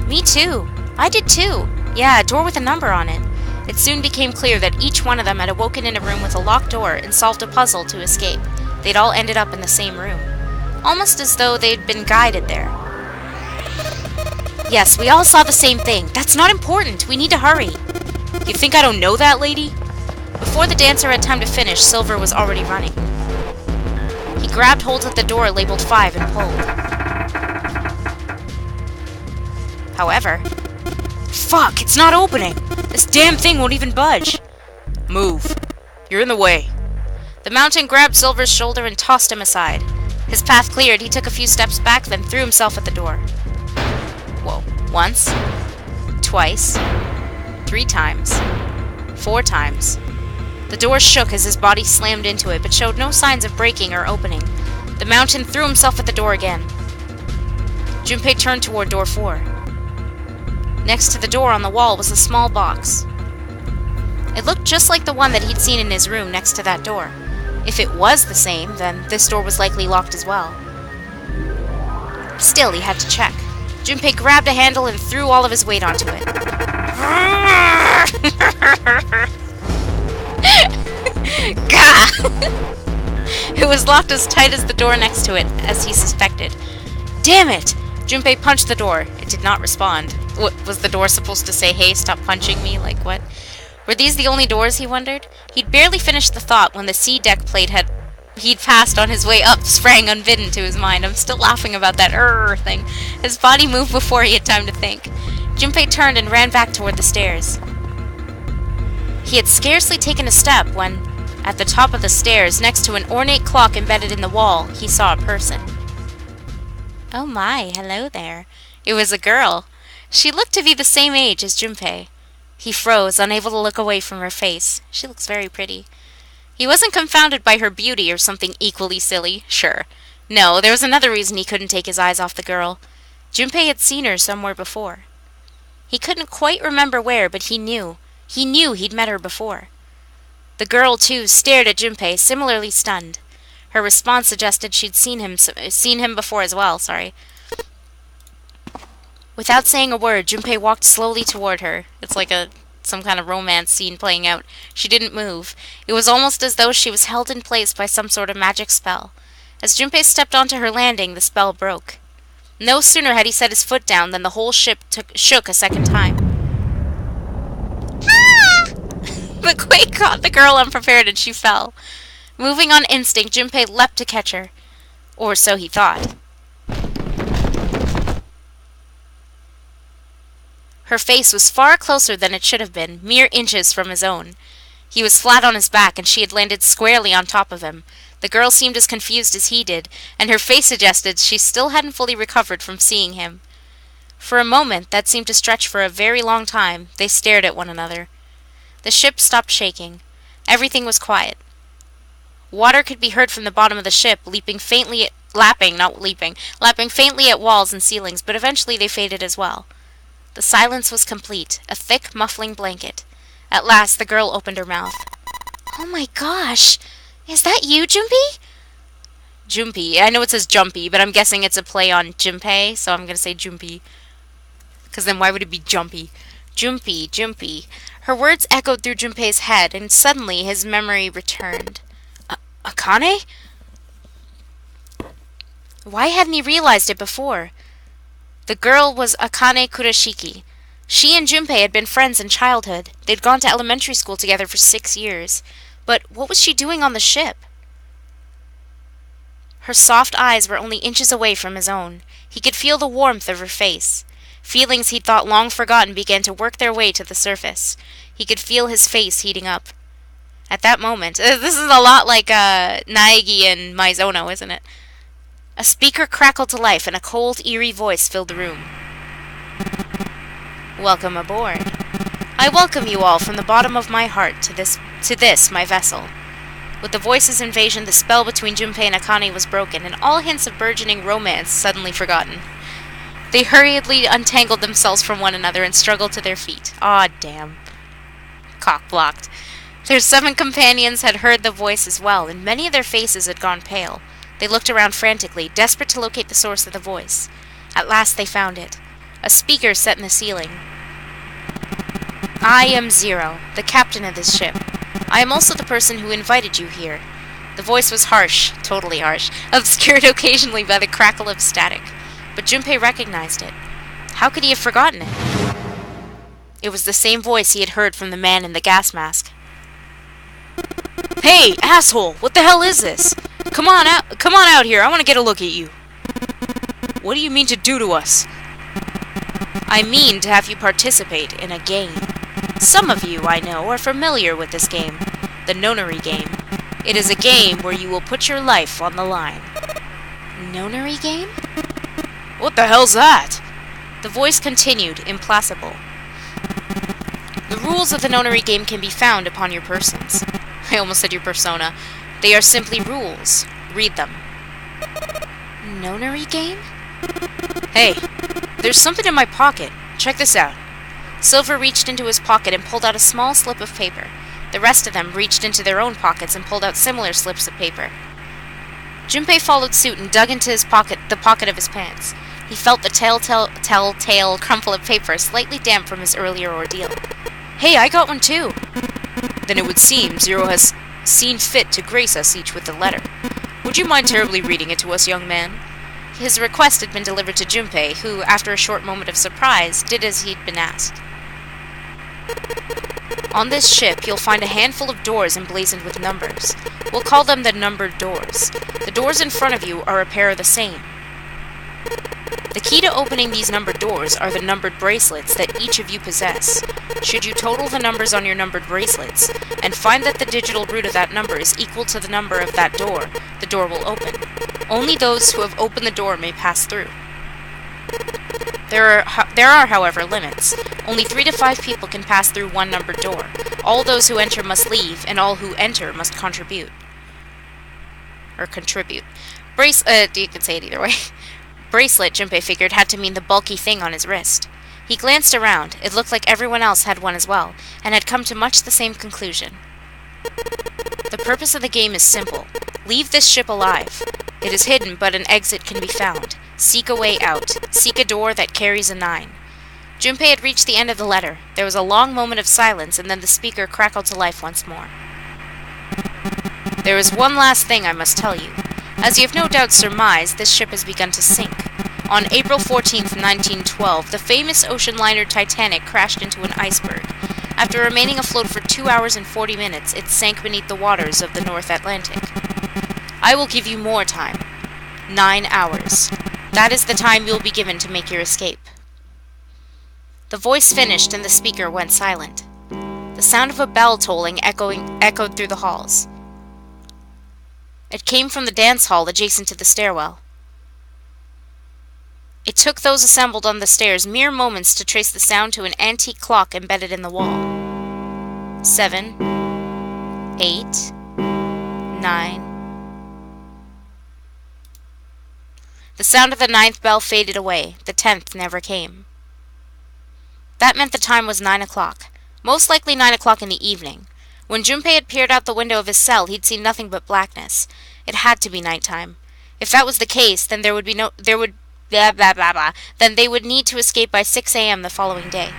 Me too. I did too. Yeah, a door with a number on it. It soon became clear that each one of them had awoken in a room with a locked door and solved a puzzle to escape. They'd all ended up in the same room. Almost as though they'd been guided there. Yes, we all saw the same thing. That's not important. We need to hurry. You think I don't know that, lady? Before the dancer had time to finish, Silver was already running. He grabbed hold of the door labeled 5 and pulled. However... Fuck! It's not opening! This damn thing won't even budge! Move. You're in the way. The mountain grabbed Silver's shoulder and tossed him aside. His path cleared, he took a few steps back, then threw himself at the door. Whoa. Once. Twice. 3 times. 4 times. The door shook as his body slammed into it, but showed no signs of breaking or opening. The mountain threw himself at the door again. Junpei turned toward door 4. Next to the door on the wall was a small box. It looked just like the one that he'd seen in his room next to that door. If it was the same, then this door was likely locked as well. Still, he had to check. Junpei grabbed a handle and threw all of his weight onto it. Gah! It was locked as tight as the door next to it, as he suspected. Damn it! Junpei punched the door. It did not respond. What, was the door supposed to say, hey, stop punching me? Like, what? Were these the only doors, he wondered? He'd barely finished the thought when the C-deck plate he'd passed on his way up sprang unbidden to his mind. I'm still laughing about that thing. His body moved before he had time to think. Junpei turned and ran back toward the stairs. He had scarcely taken a step when, at the top of the stairs, next to an ornate clock embedded in the wall, he saw a person. Oh my, hello there. It was a girl. She looked to be the same age as Junpei. He froze, unable to look away from her face. She looks very pretty. He wasn't confounded by her beauty or something equally silly, sure. No, there was another reason he couldn't take his eyes off the girl. Junpei had seen her somewhere before. He couldn't quite remember where, but he knew. He knew he'd met her before. The girl, too, stared at Junpei, similarly stunned. Her response suggested she'd seen him before as well, Without saying a word, Junpei walked slowly toward her. It's like some kind of romance scene playing out. She didn't move. It was almost as though she was held in place by some sort of magic spell. As Junpei stepped onto her landing, the spell broke. No sooner had he set his foot down than the whole ship shook a second time. Ah! The quake caught the girl unprepared and she fell. Moving on instinct, Junpei leapt to catch her. Or so he thought. Her face was far closer than it should have been, mere inches from his own. He was flat on his back, and she had landed squarely on top of him. The girl seemed as confused as he did, and her face suggested she still hadn't fully recovered from seeing him. For a moment, that seemed to stretch for a very long time, they stared at one another. The ship stopped shaking. Everything was quiet. Water could be heard from the bottom of the ship, lapping faintly at walls and ceilings, but eventually they faded as well. The silence was complete, a thick, muffling blanket. At last, the girl opened her mouth. Oh my gosh! Is that you, Junpei? Junpei. I know it says Jumpy, but I'm guessing it's a play on Junpei, so I'm going to say Junpei. Because then why would it be Jumpy? Junpei, Junpei. Her words echoed through Junpei's head, and suddenly his memory returned. Akane? Why hadn't he realized it before? The girl was Akane Kurashiki. She and Junpei had been friends in childhood. They'd gone to elementary school together for 6 years. But what was she doing on the ship? Her soft eyes were only inches away from his own. He could feel the warmth of her face. Feelings he'd thought long forgotten began to work their way to the surface. He could feel his face heating up. At that moment, this is a lot like Naegi and Maizono, isn't it? A speaker crackled to life, and a cold, eerie voice filled the room. Welcome aboard. I welcome you all from the bottom of my heart to this, my vessel. With the voice's invasion, the spell between Junpei and Akane was broken, and all hints of burgeoning romance suddenly forgotten. They hurriedly untangled themselves from one another and struggled to their feet. Aw, damn. Cock-blocked. Their 7 companions had heard the voice as well, and many of their faces had gone pale. They looked around frantically, desperate to locate the source of the voice. At last they found it. A speaker set in the ceiling. I am Zero, the captain of this ship. I am also the person who invited you here. The voice was harsh, totally harsh, obscured occasionally by the crackle of static. But Junpei recognized it. How could he have forgotten it? It was the same voice he had heard from the man in the gas mask. Hey, asshole! What the hell is this? Come on out here. I want to get a look at you. What do you mean to do to us? I mean to have you participate in a game. Some of you, I know, are familiar with this game, the Nonary game. It is a game where you will put your life on the line. Nonary game? What the hell's that? The voice continued, implacable. The rules of the Nonary game can be found upon your persons. I almost said your persona. They are simply rules. Read them. Nonary game? Hey, there's something in my pocket. Check this out. Silver reached into his pocket and pulled out a small slip of paper. The rest of them reached into their own pockets and pulled out similar slips of paper. Junpei followed suit and dug into the pocket of his pants. He felt the telltale crumple of paper, slightly damp from his earlier ordeal. Hey, I got one too! Then it would seem Zero has seen fit to grace us each with a letter. Would you mind terribly reading it to us, young man? His request had been delivered to Junpei, who, after a short moment of surprise, did as he'd been asked. On this ship, you'll find a handful of doors emblazoned with numbers. We'll call them the numbered doors. The doors in front of you are a pair of the same. The key to opening these numbered doors are the numbered bracelets that each of you possess. Should you total the numbers on your numbered bracelets, and find that the digital root of that number is equal to the number of that door, the door will open. Only those who have opened the door may pass through. There are, however, limits. Only 3 to 5 people can pass through one numbered door. All those who enter must leave, and all who enter must contribute. Or contribute. You can say it either way. Bracelet, Junpei figured, had to mean the bulky thing on his wrist. He glanced around. It looked like everyone else had one as well, and had come to much the same conclusion. The purpose of the game is simple. Leave this ship alive. It is hidden, but an exit can be found. Seek a way out. Seek a door that carries a 9. Junpei had reached the end of the letter. There was a long moment of silence, and then the speaker crackled to life once more. There is one last thing I must tell you. As you have no doubt surmised, this ship has begun to sink. On April 14th, 1912, the famous ocean liner Titanic crashed into an iceberg. After remaining afloat for 2 hours and 40 minutes, it sank beneath the waters of the North Atlantic. I will give you more time. 9 hours. That is the time you will be given to make your escape. The voice finished and the speaker went silent. The sound of a bell tolling echoed through the halls. It came from the dance hall adjacent to the stairwell. It took those assembled on the stairs mere moments to trace the sound to an antique clock embedded in the wall. 7, 8, 9. The sound of the 9th bell faded away. The 10th never came. That meant the time was 9 o'clock. Most likely 9 o'clock in the evening. When Junpei had peered out the window of his cell, he'd seen nothing but blackness. It had to be nighttime. If that was the case, then then they would need to escape by 6 a.m. the following day.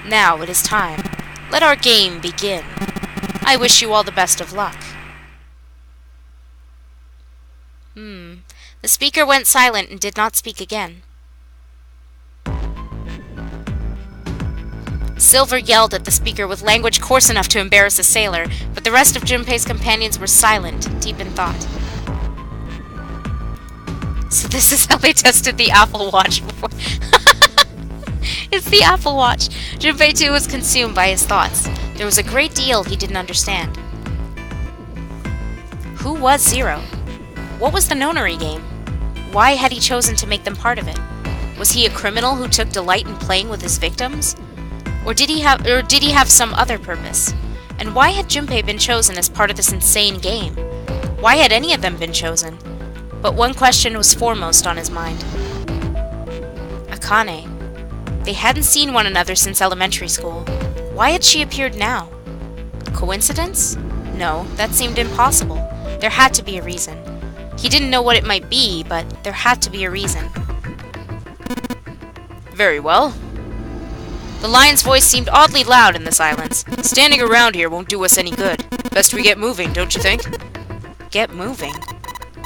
Now it is time. Let our game begin. I wish you all the best of luck. The speaker went silent and did not speak again. Silver yelled at the speaker with language coarse enough to embarrass a sailor, but the rest of Junpei's companions were silent, deep in thought. So this is how they tested the Apple Watch before. It's the Apple Watch. Junpei too was consumed by his thoughts. There was a great deal he didn't understand. Who was Zero? What was the nonary game? Why had he chosen to make them part of it? Was he a criminal who took delight in playing with his victims? Or did he have some other purpose? And why had Junpei been chosen as part of this insane game? Why had any of them been chosen? But one question was foremost on his mind. Akane. They hadn't seen one another since elementary school. Why had she appeared now? Coincidence? No, that seemed impossible. There had to be a reason. He didn't know what it might be, but there had to be a reason. Very well. The lion's voice seemed oddly loud in the silence. Standing around here won't do us any good. Best we get moving, don't you think? Get moving?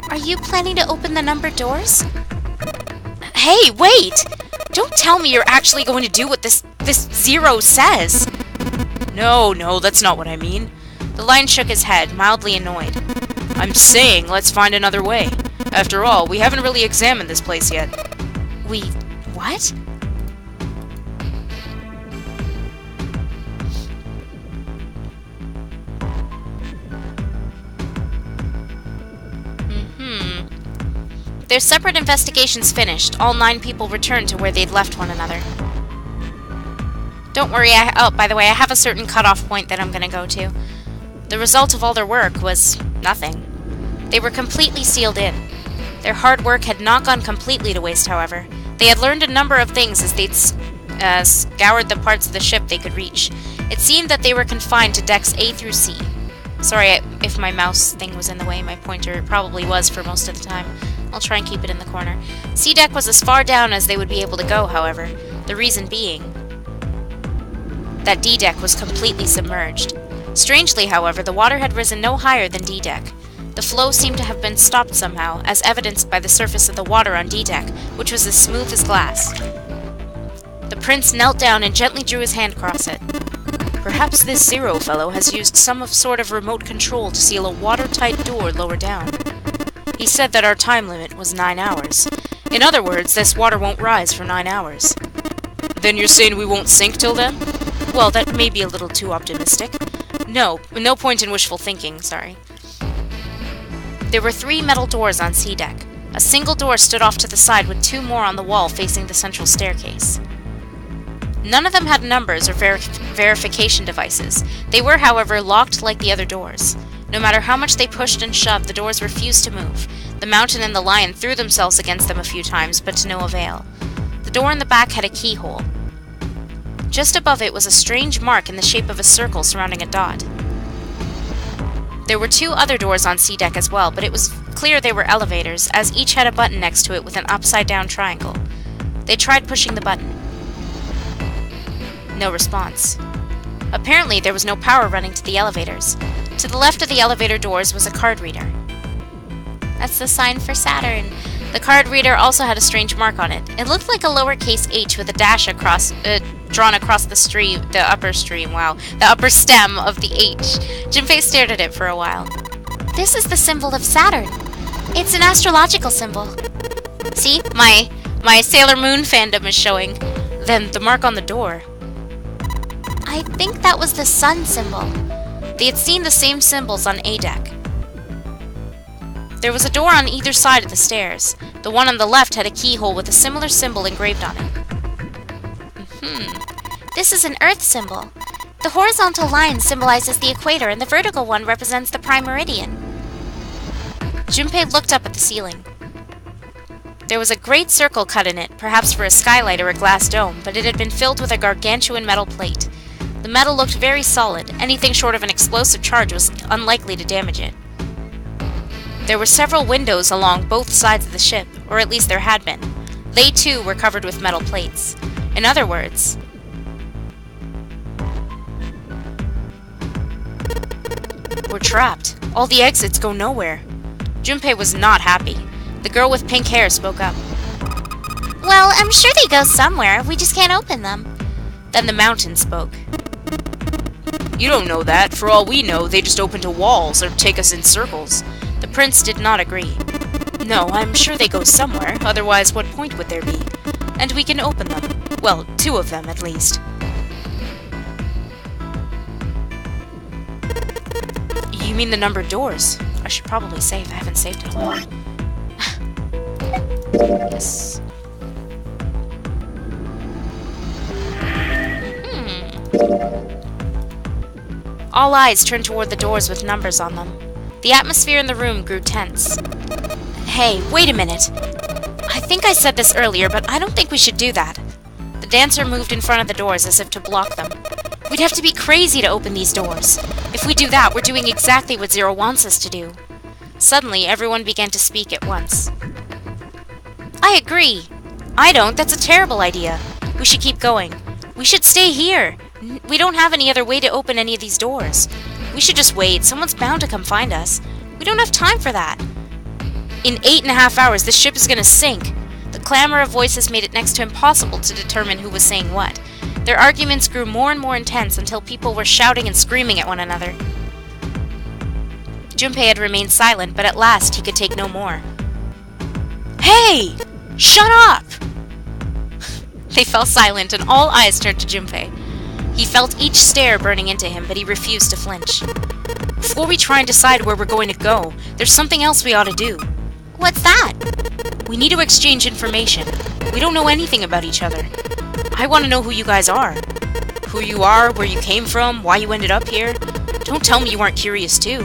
Are you planning to open the numbered doors? Hey, wait! Don't tell me you're actually going to do what this Zero says! No, that's not what I mean. The lion shook his head, mildly annoyed. I'm saying let's find another way. After all, we haven't really examined this place yet. What? Their separate investigations finished, all 9 people returned to where they'd left one another. Don't worry, by the way, I have a certain cutoff point that I'm gonna go to. The result of all their work was nothing. They were completely sealed in. Their hard work had not gone completely to waste, however. They had learned a number of things as they'd scoured the parts of the ship they could reach. It seemed that they were confined to decks A through C. Sorry if my mouse thing was in the way. My pointer probably was for most of the time. I'll try and keep it in the corner. C deck was as far down as they would be able to go, however. The reason being that D deck was completely submerged. Strangely, however, the water had risen no higher than D deck. The flow seemed to have been stopped somehow, as evidenced by the surface of the water on D deck, which was as smooth as glass. The prince knelt down and gently drew his hand across it. Perhaps this Zero fellow has used some sort of remote control to seal a watertight door lower down. He said that our time limit was 9 hours. In other words, this water won't rise for 9 hours. Then you're saying we won't sink till then? Well, that may be a little too optimistic. No point in wishful thinking, sorry. There were 3 metal doors on C deck. A single door stood off to the side with 2 more on the wall facing the central staircase. None of them had numbers or verification devices. They were, however, locked like the other doors. No matter how much they pushed and shoved, the doors refused to move. The mountain and the lion threw themselves against them a few times, but to no avail. The door in the back had a keyhole. Just above it was a strange mark in the shape of a circle surrounding a dot. There were 2 other doors on C deck as well, but it was clear they were elevators, as each had a button next to it with an upside-down triangle. They tried pushing the button. No response. Apparently, there was no power running to the elevators. To the left of the elevator doors was a card reader. That's the sign for Saturn. The card reader also had a strange mark on it. It looked like a lowercase h with a dash across, drawn across the upper stem of the H. Junpei stared at it for a while. This is the symbol of Saturn. It's an astrological symbol. See, my Sailor Moon fandom is showing. Then the mark on the door. I think that was the sun symbol. They had seen the same symbols on A deck. There was a door on either side of the stairs. The one on the left had a keyhole with a similar symbol engraved on it. This is an Earth symbol. The horizontal line symbolizes the equator and the vertical one represents the prime meridian. Junpei looked up at the ceiling. There was a great circle cut in it, perhaps for a skylight or a glass dome, but it had been filled with a gargantuan metal plate. The metal looked very solid. Anything short of an explosive charge was unlikely to damage it. There were several windows along both sides of the ship, or at least there had been. They too were covered with metal plates. In other words, we're trapped. All the exits go nowhere. Junpei was not happy. The girl with pink hair spoke up. Well, I'm sure they go somewhere. We just can't open them. Then the mountain spoke. You don't know that. For all we know, they just open to walls or take us in circles. The prince did not agree. No, I'm sure they go somewhere. Otherwise, what point would there be? And we can open them. Well, 2 of them, at least. You mean the numbered doors? I should probably save. I haven't saved in a while. Yes. All eyes turned toward the doors with numbers on them. The atmosphere in the room grew tense. Hey, wait a minute. I think I said this earlier, but I don't think we should do that. The dancer moved in front of the doors as if to block them. We'd have to be crazy to open these doors. If we do that, we're doing exactly what Zero wants us to do. Suddenly, everyone began to speak at once. I agree. I don't. That's a terrible idea. We should keep going. We should stay here. We don't have any other way to open any of these doors. We should just wait. Someone's bound to come find us. We don't have time for that. In 8.5 hours, this ship is going to sink. The clamor of voices made it next to impossible to determine who was saying what. Their arguments grew more and more intense until people were shouting and screaming at one another. Junpei had remained silent, but at last he could take no more. Hey! Shut up! They fell silent and all eyes turned to Junpei. He felt each stare burning into him, but he refused to flinch. Before we try and decide where we're going to go, there's something else we ought to do. What's that? We need to exchange information. We don't know anything about each other. I want to know who you guys are. Who you are, where you came from, why you ended up here. Don't Don't tell me you weren't curious too.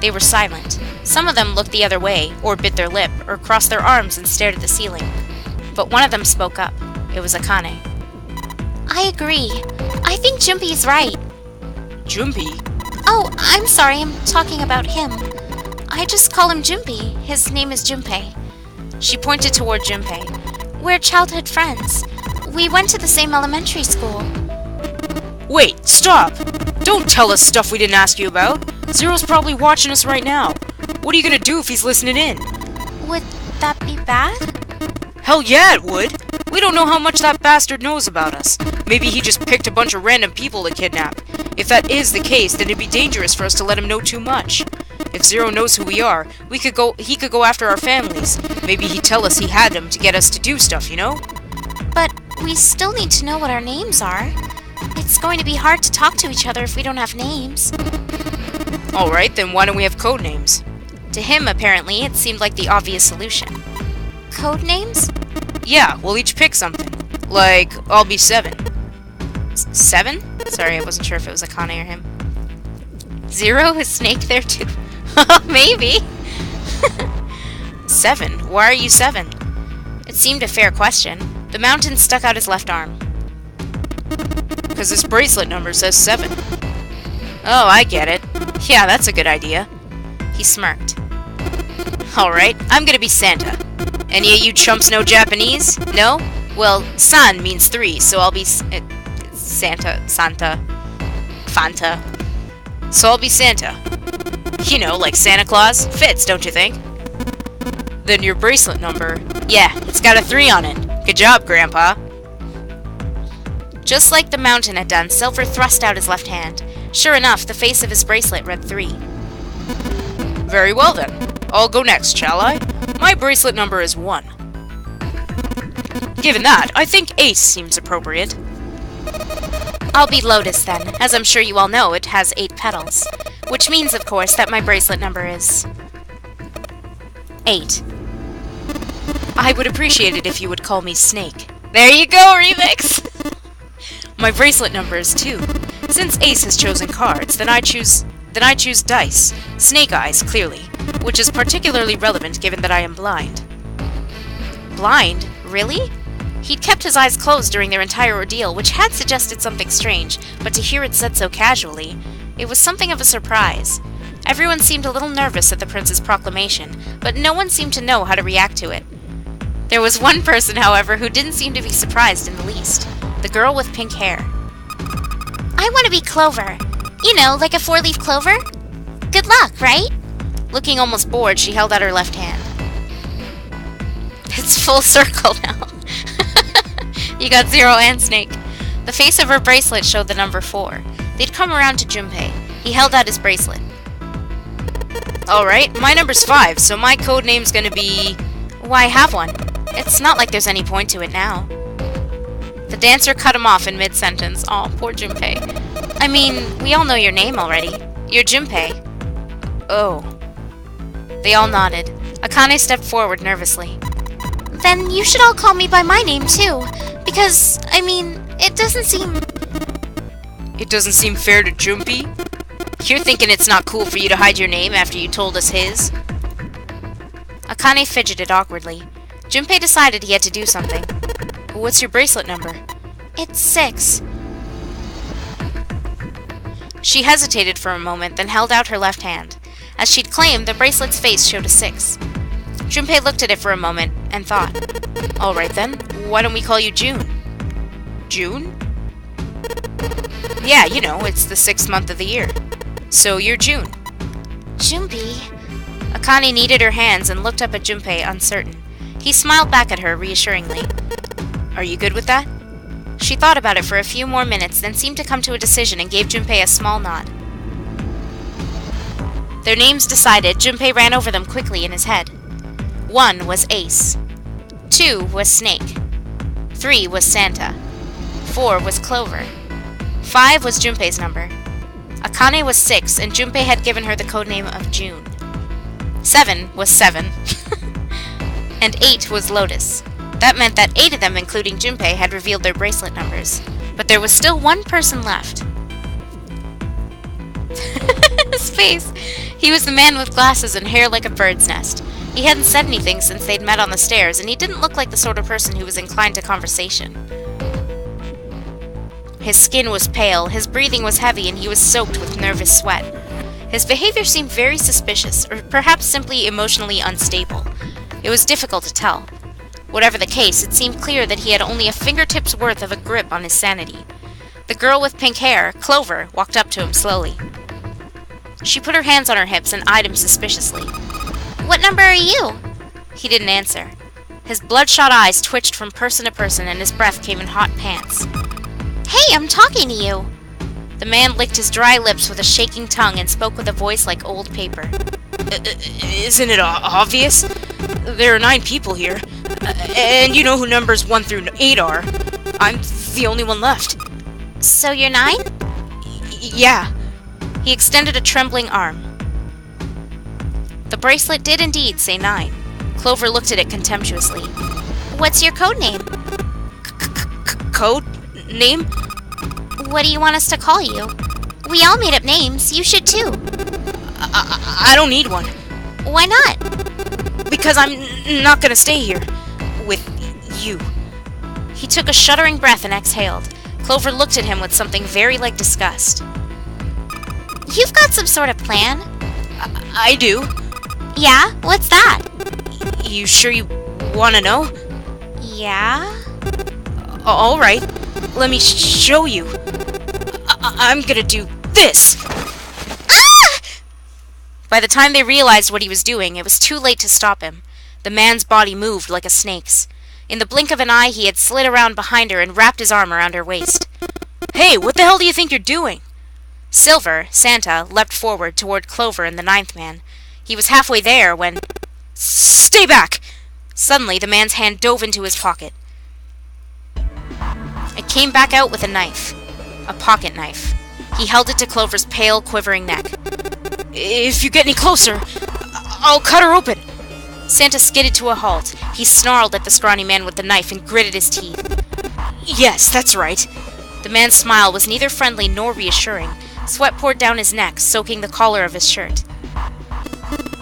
They were silent. Some of them looked the other way, or bit their lip, or crossed their arms and stared at the ceiling. But one of them spoke up. It was Akane. I agree. I think Junpei's right. Junpei? Oh, I'm sorry, I'm talking about him. I just call him Junpei. His name is Junpei. She pointed toward Junpei. We're childhood friends. We went to the same elementary school. Wait, stop! Don't tell us stuff we didn't ask you about. Zero's probably watching us right now. What are you gonna do if he's listening in? Would that be bad? Hell yeah, it would! We don't know how much that bastard knows about us. Maybe he just picked a bunch of random people to kidnap. If that is the case, then it'd be dangerous for us to let him know too much. If Zero knows who we are, he could go after our families. Maybe he'd tell us he had them to get us to do stuff, you know? But we still need to know what our names are. It's going to be hard to talk to each other if we don't have names. Alright, then why don't we have code names? To him, apparently, it seemed like the obvious solution. Code names? Yeah, we'll each pick something. Like, I'll be 7. 7? Sorry, I wasn't sure if it was Akane or him. Zero? Is Snake there too? Maybe. 7? Why are you 7? It seemed a fair question. The mountain stuck out his left arm. Because this bracelet number says 7. Oh, I get it. Yeah, that's a good idea. He smirked. Alright, I'm gonna be Santa. Any of you chumps know Japanese? No? Well, san means 3, so I'll be Santa. Fanta. So I'll be Santa. You know, like Santa Claus. Fits, don't you think? Then your bracelet number... Yeah, it's got a 3 on it. Good job, Grandpa. Just like the mountain had done, Silver thrust out his left hand. Sure enough, the face of his bracelet read 3. Very well then. I'll go next, shall I? My bracelet number is 1. Given that, I think Ace seems appropriate. I'll be Lotus then. As I'm sure you all know, it has 8 petals. Which means, of course, that my bracelet number is... 8. I would appreciate it if you would call me Snake. There you go, Remix! My bracelet number is 2. Since Ace has chosen cards, then I choose dice. Snake Eyes, clearly. Which is particularly relevant given that I am blind. Blind? Really? He'd kept his eyes closed during their entire ordeal, which had suggested something strange, but to hear it said so casually, it was something of a surprise. Everyone seemed a little nervous at the prince's proclamation, but no one seemed to know how to react to it. There was one person, however, who didn't seem to be surprised in the least. The girl with pink hair. I want to be Clover. You know, like a 4-leaf clover? Good luck, right? Looking almost bored, she held out her left hand. It's full circle now. You got Zero and Snake. The face of her bracelet showed the number 4. They'd come around to Junpei. He held out his bracelet. Alright, my number's 5, so my code name's gonna be... Why have one? It's not like there's any point to it now. The dancer cut him off in mid-sentence. Aw, poor Junpei. I mean, we all know your name already. You're Junpei. Oh. They all nodded. Akane stepped forward nervously. Then you should all call me by my name, too. Because, I mean, it doesn't seem... It doesn't seem fair to Junpei? You're thinking it's not cool for you to hide your name after you told us his? Akane fidgeted awkwardly. Junpei decided he had to do something. What's your bracelet number? It's 6. She hesitated for a moment, then held out her left hand. As she'd claimed, the bracelet's face showed a 6. Junpei looked at it for a moment, and thought. Alright then, why don't we call you June? June? Yeah, you know, it's the 6th month of the year. So you're June. Junpei. Akane kneaded her hands and looked up at Junpei, uncertain. He smiled back at her reassuringly. Are you good with that? She thought about it for a few more minutes, then seemed to come to a decision and gave Junpei a small nod. Their names decided, Junpei ran over them quickly in his head. 1 was Ace. 2 was Snake. 3 was Santa. 4 was Clover. 5 was Junpei's number. Akane was 6, and Junpei had given her the codename of June. 7 was 7. And 8 was Lotus. That meant that 8 of them, including Junpei, had revealed their bracelet numbers. But there was still one person left. His face. He was the man with glasses and hair like a bird's nest. He hadn't said anything since they'd met on the stairs, and he didn't look like the sort of person who was inclined to conversation. His skin was pale, his breathing was heavy, and he was soaked with nervous sweat. His behavior seemed very suspicious, or perhaps simply emotionally unstable. It was difficult to tell. Whatever the case, it seemed clear that he had only a fingertip's worth of a grip on his sanity. The girl with pink hair, Clover, walked up to him slowly. She put her hands on her hips and eyed him suspiciously. What number are you? He didn't answer. His bloodshot eyes twitched from person to person, and his breath came in hot pants. Hey, I'm talking to you. The man licked his dry lips with a shaking tongue and spoke with a voice like old paper. Isn't it obvious? There are 9 people here, and you know who numbers 1 through 8 are. I'm the only one left. So you're 9? Yeah. He extended a trembling arm. The bracelet did indeed say 9. Clover looked at it contemptuously. What's your code name? Code name? What do you want us to call you? We all made up names. You should too. I don't need one. Why not? Because I'm not gonna stay here with you. He took a shuddering breath and exhaled. Clover looked at him with something very like disgust. You've got some sort of plan. I do. Yeah? What's that? You sure you want to know? Yeah? All right. Let me show you. I'm gonna do this. Ah! By the time they realized what he was doing, it was too late to stop him. The man's body moved like a snake's. In the blink of an eye, he had slid around behind her and wrapped his arm around her waist. Hey, what the hell do you think you're doing? Silver, Santa, leapt forward toward Clover and the 9th man. He was halfway there when... Stay back! Suddenly, the man's hand dove into his pocket. It came back out with a knife. A pocket knife. He held it to Clover's pale, quivering neck. If you get any closer, I'll cut her open. Santa skidded to a halt. He snarled at the scrawny man with the knife and gritted his teeth. Yes, that's right. The man's smile was neither friendly nor reassuring. Sweat poured down his neck, soaking the collar of his shirt.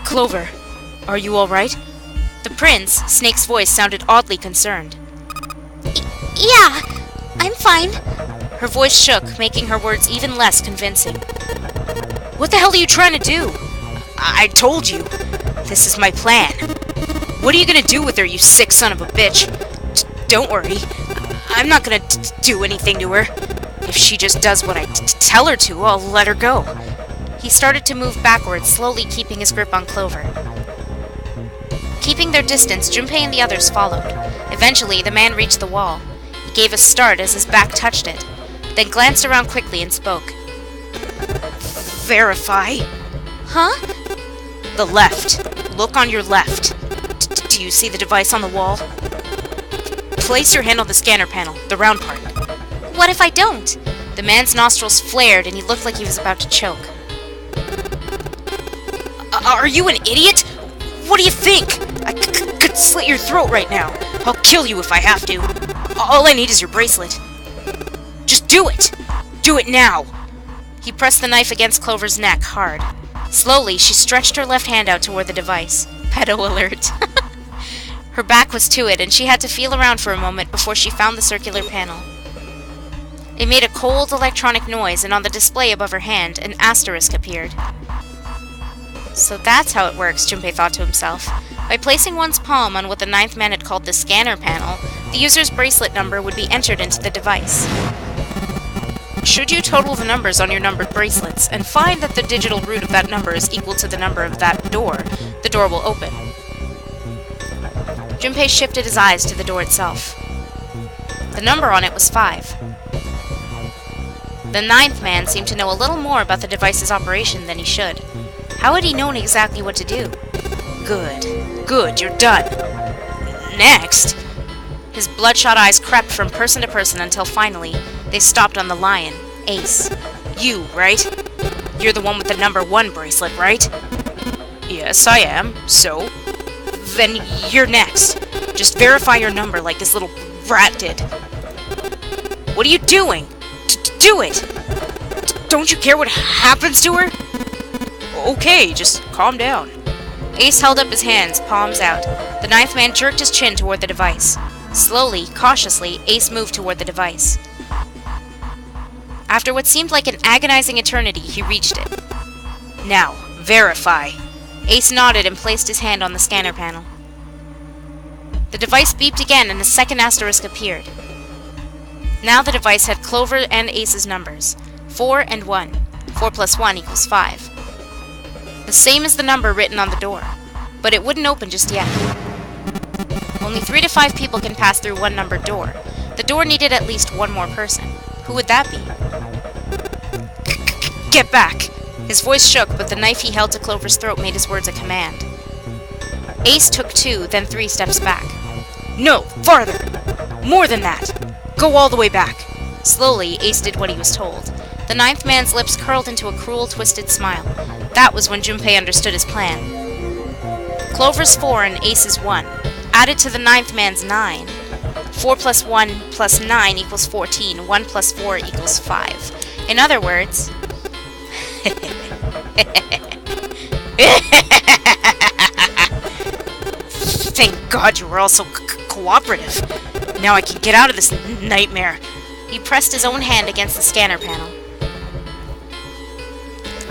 Clover, are you all right? The prince, Snake's voice sounded oddly concerned. Yeah, I'm fine. Her voice shook, making her words even less convincing. What the hell are you trying to do? I told you. This is my plan. What are you gonna do with her, you sick son of a bitch? Don't worry. I'm not gonna do anything to her. If she just does what I tell her to, I'll let her go. He started to move backwards, slowly keeping his grip on Clover. Keeping their distance, Junpei and the others followed. Eventually, the man reached the wall. He gave a start as his back touched it, then glanced around quickly and spoke. Verify. Huh? The left. Look on your left. Do you see the device on the wall? Place your hand on the scanner panel, the round part. What if I don't? The man's nostrils flared and he looked like he was about to choke. Are you an idiot? What do you think? I could slit your throat right now. I'll kill you if I have to. All I need is your bracelet. Just do it! Do it now! He pressed the knife against Clover's neck hard. Slowly, she stretched her left hand out toward the device. Pedo alert. Her back was to it, and she had to feel around for a moment before she found the circular panel. It made a cold electronic noise, and on the display above her hand, an asterisk appeared. So that's how it works, Junpei thought to himself. By placing one's palm on what the 9th man had called the scanner panel, the user's bracelet number would be entered into the device. Should you total the numbers on your numbered bracelets and find that the digital root of that number is equal to the number of that door, the door will open. Junpei shifted his eyes to the door itself. The number on it was 5. The 9th man seemed to know a little more about the device's operation than he should. How had he known exactly what to do? Good. Good, you're done. Next. His bloodshot eyes crept from person to person until finally they stopped on the lion, Ace. You, right? You're the one with the number 1 bracelet, right? Yes, I am. So? Then you're next. Just verify your number like this little brat did. What are you doing? Do it! Don't you care what happens to her? Okay, just calm down. Ace held up his hands, palms out. The ninth man jerked his chin toward the device. Slowly, cautiously, Ace moved toward the device. After what seemed like an agonizing eternity, he reached it. Now, verify. Ace nodded and placed his hand on the scanner panel. The device beeped again and a second asterisk appeared. Now the device had Clover and Ace's numbers. 4 and 1. 4 plus 1 equals 5. The same as the number written on the door. But it wouldn't open just yet. Only 3 to 5 people can pass through one numbered door. The door needed at least one more person. Who would that be? Get back! His voice shook, but the knife he held to Clover's throat made his words a command. Ace took 2, then 3 steps back. No! Farther! More than that! Go all the way back! Slowly, Ace did what he was told. The ninth man's lips curled into a cruel, twisted smile. That was when Junpei understood his plan. Clover's 4 and Ace's 1. Added to the ninth man's 9. 4 plus 1 plus 9 equals 14. 1 plus 4 equals 5. In other words... Thank God you were all so cooperative. Now I can get out of this nightmare. He pressed his own hand against the scanner panel.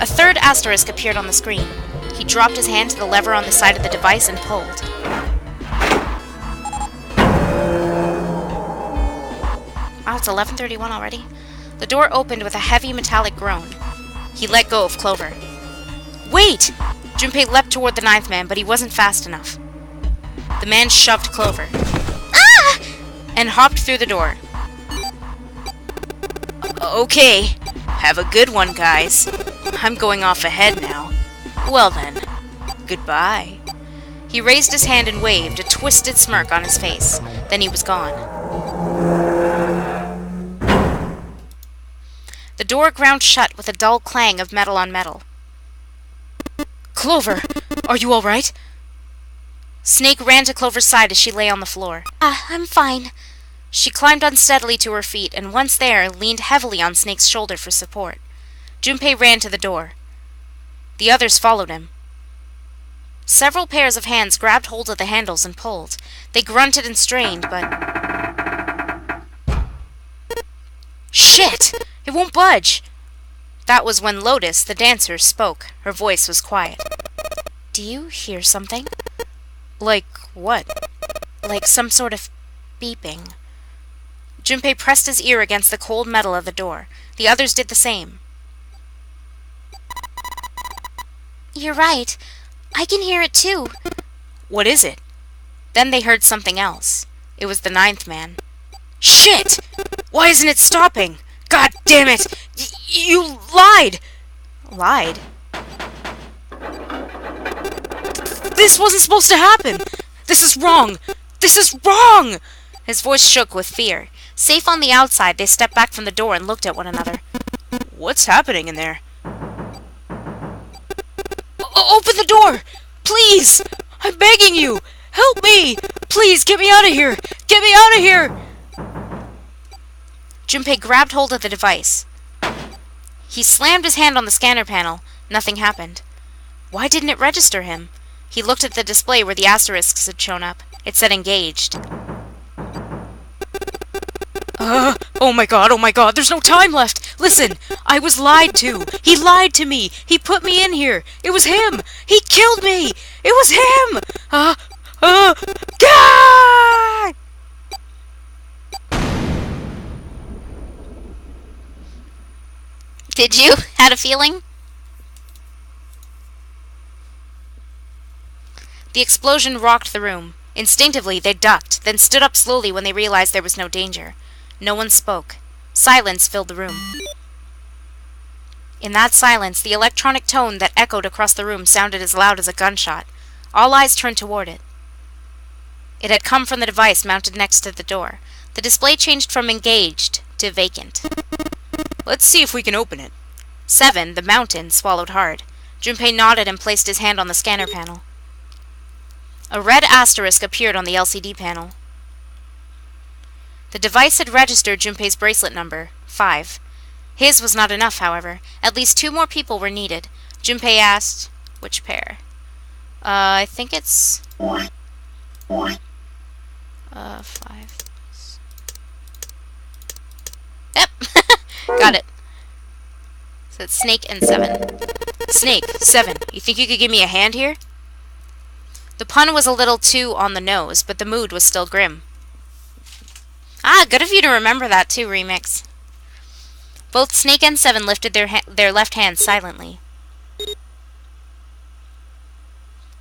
A third asterisk appeared on the screen. He dropped his hand to the lever on the side of the device and pulled. Wow, it's 11:31 already. The door opened with a heavy metallic groan. He let go of Clover. Wait! Junpei leapt toward the ninth man, but he wasn't fast enough. The man shoved Clover. Ah! And hopped through the door. Okay. Have a good one, guys. I'm going off ahead now. Well then. Goodbye. He raised his hand and waved, a twisted smirk on his face. Then he was gone. The door ground shut with a dull clang of metal on metal. Clover! Are you all right? Snake ran to Clover's side as she lay on the floor. I'm fine. She climbed unsteadily to her feet, and once there, leaned heavily on Snake's shoulder for support. Junpei ran to the door. The others followed him. Several pairs of hands grabbed hold of the handles and pulled. They grunted and strained, but... Shit! It won't budge! That was when Lotus, the dancer, spoke. Her voice was quiet. Do you hear something? Like what? Like some sort of beeping. Junpei pressed his ear against the cold metal of the door. The others did the same. You're right. I can hear it too. What is it? Then they heard something else. It was the ninth man. Shit! Why isn't it stopping? God damn it! You lied! Lied? This wasn't supposed to happen! This is wrong! This is wrong! His voice shook with fear. Safe on the outside, they stepped back from the door and looked at one another. What's happening in there? Open the door! Please! I'm begging you! Help me! Please, get me out of here! Get me out of here! Junpei grabbed hold of the device. He slammed his hand on the scanner panel. Nothing happened. Why didn't it register him? He looked at the display where the asterisks had shown up. It said engaged. Oh my god, there's no time left! Listen, I was lied to! He lied to me! He put me in here! It was him! He killed me! It was him! God! Did you? Had a feeling? The explosion rocked the room. Instinctively, they ducked, then stood up slowly when they realized there was no danger. No one spoke. Silence filled the room. In that silence, the electronic tone that echoed across the room sounded as loud as a gunshot. All eyes turned toward it. It had come from the device mounted next to the door. The display changed from engaged to vacant. Let's see if we can open it. 7, the mountain, swallowed hard. Junpei nodded and placed his hand on the scanner panel. A red asterisk appeared on the LCD panel. The device had registered Junpei's bracelet number, 5. His was not enough, however. At least 2 more people were needed. Junpei asked, which pair? I think it's... 5. Yep! Got it. So it's Snake and 7. Snake, 7, you think you could give me a hand here? The pun was a little too on the nose, but the mood was still grim. Ah, good of you to remember that too, Remix. Both Snake and 7 lifted their left hands silently.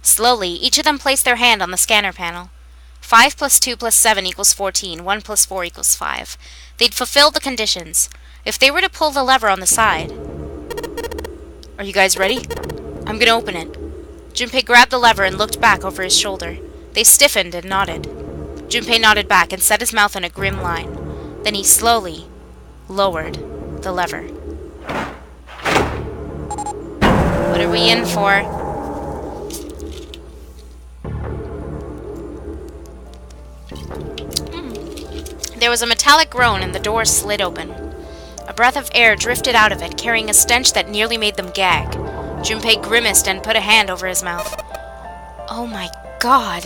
Slowly, each of them placed their hand on the scanner panel. 5 plus 2 plus 7 equals 14. 1 plus 4 equals 5. They'd fulfilled the conditions. If they were to pull the lever on the side... Are you guys ready? I'm gonna open it. Junpei grabbed the lever and looked back over his shoulder. They stiffened and nodded. Junpei nodded back and set his mouth in a grim line. Then he slowly lowered the lever. What are we in for? There was a metallic groan and the door slid open. A breath of air drifted out of it, carrying a stench that nearly made them gag. Junpei grimaced and put a hand over his mouth. Oh my god.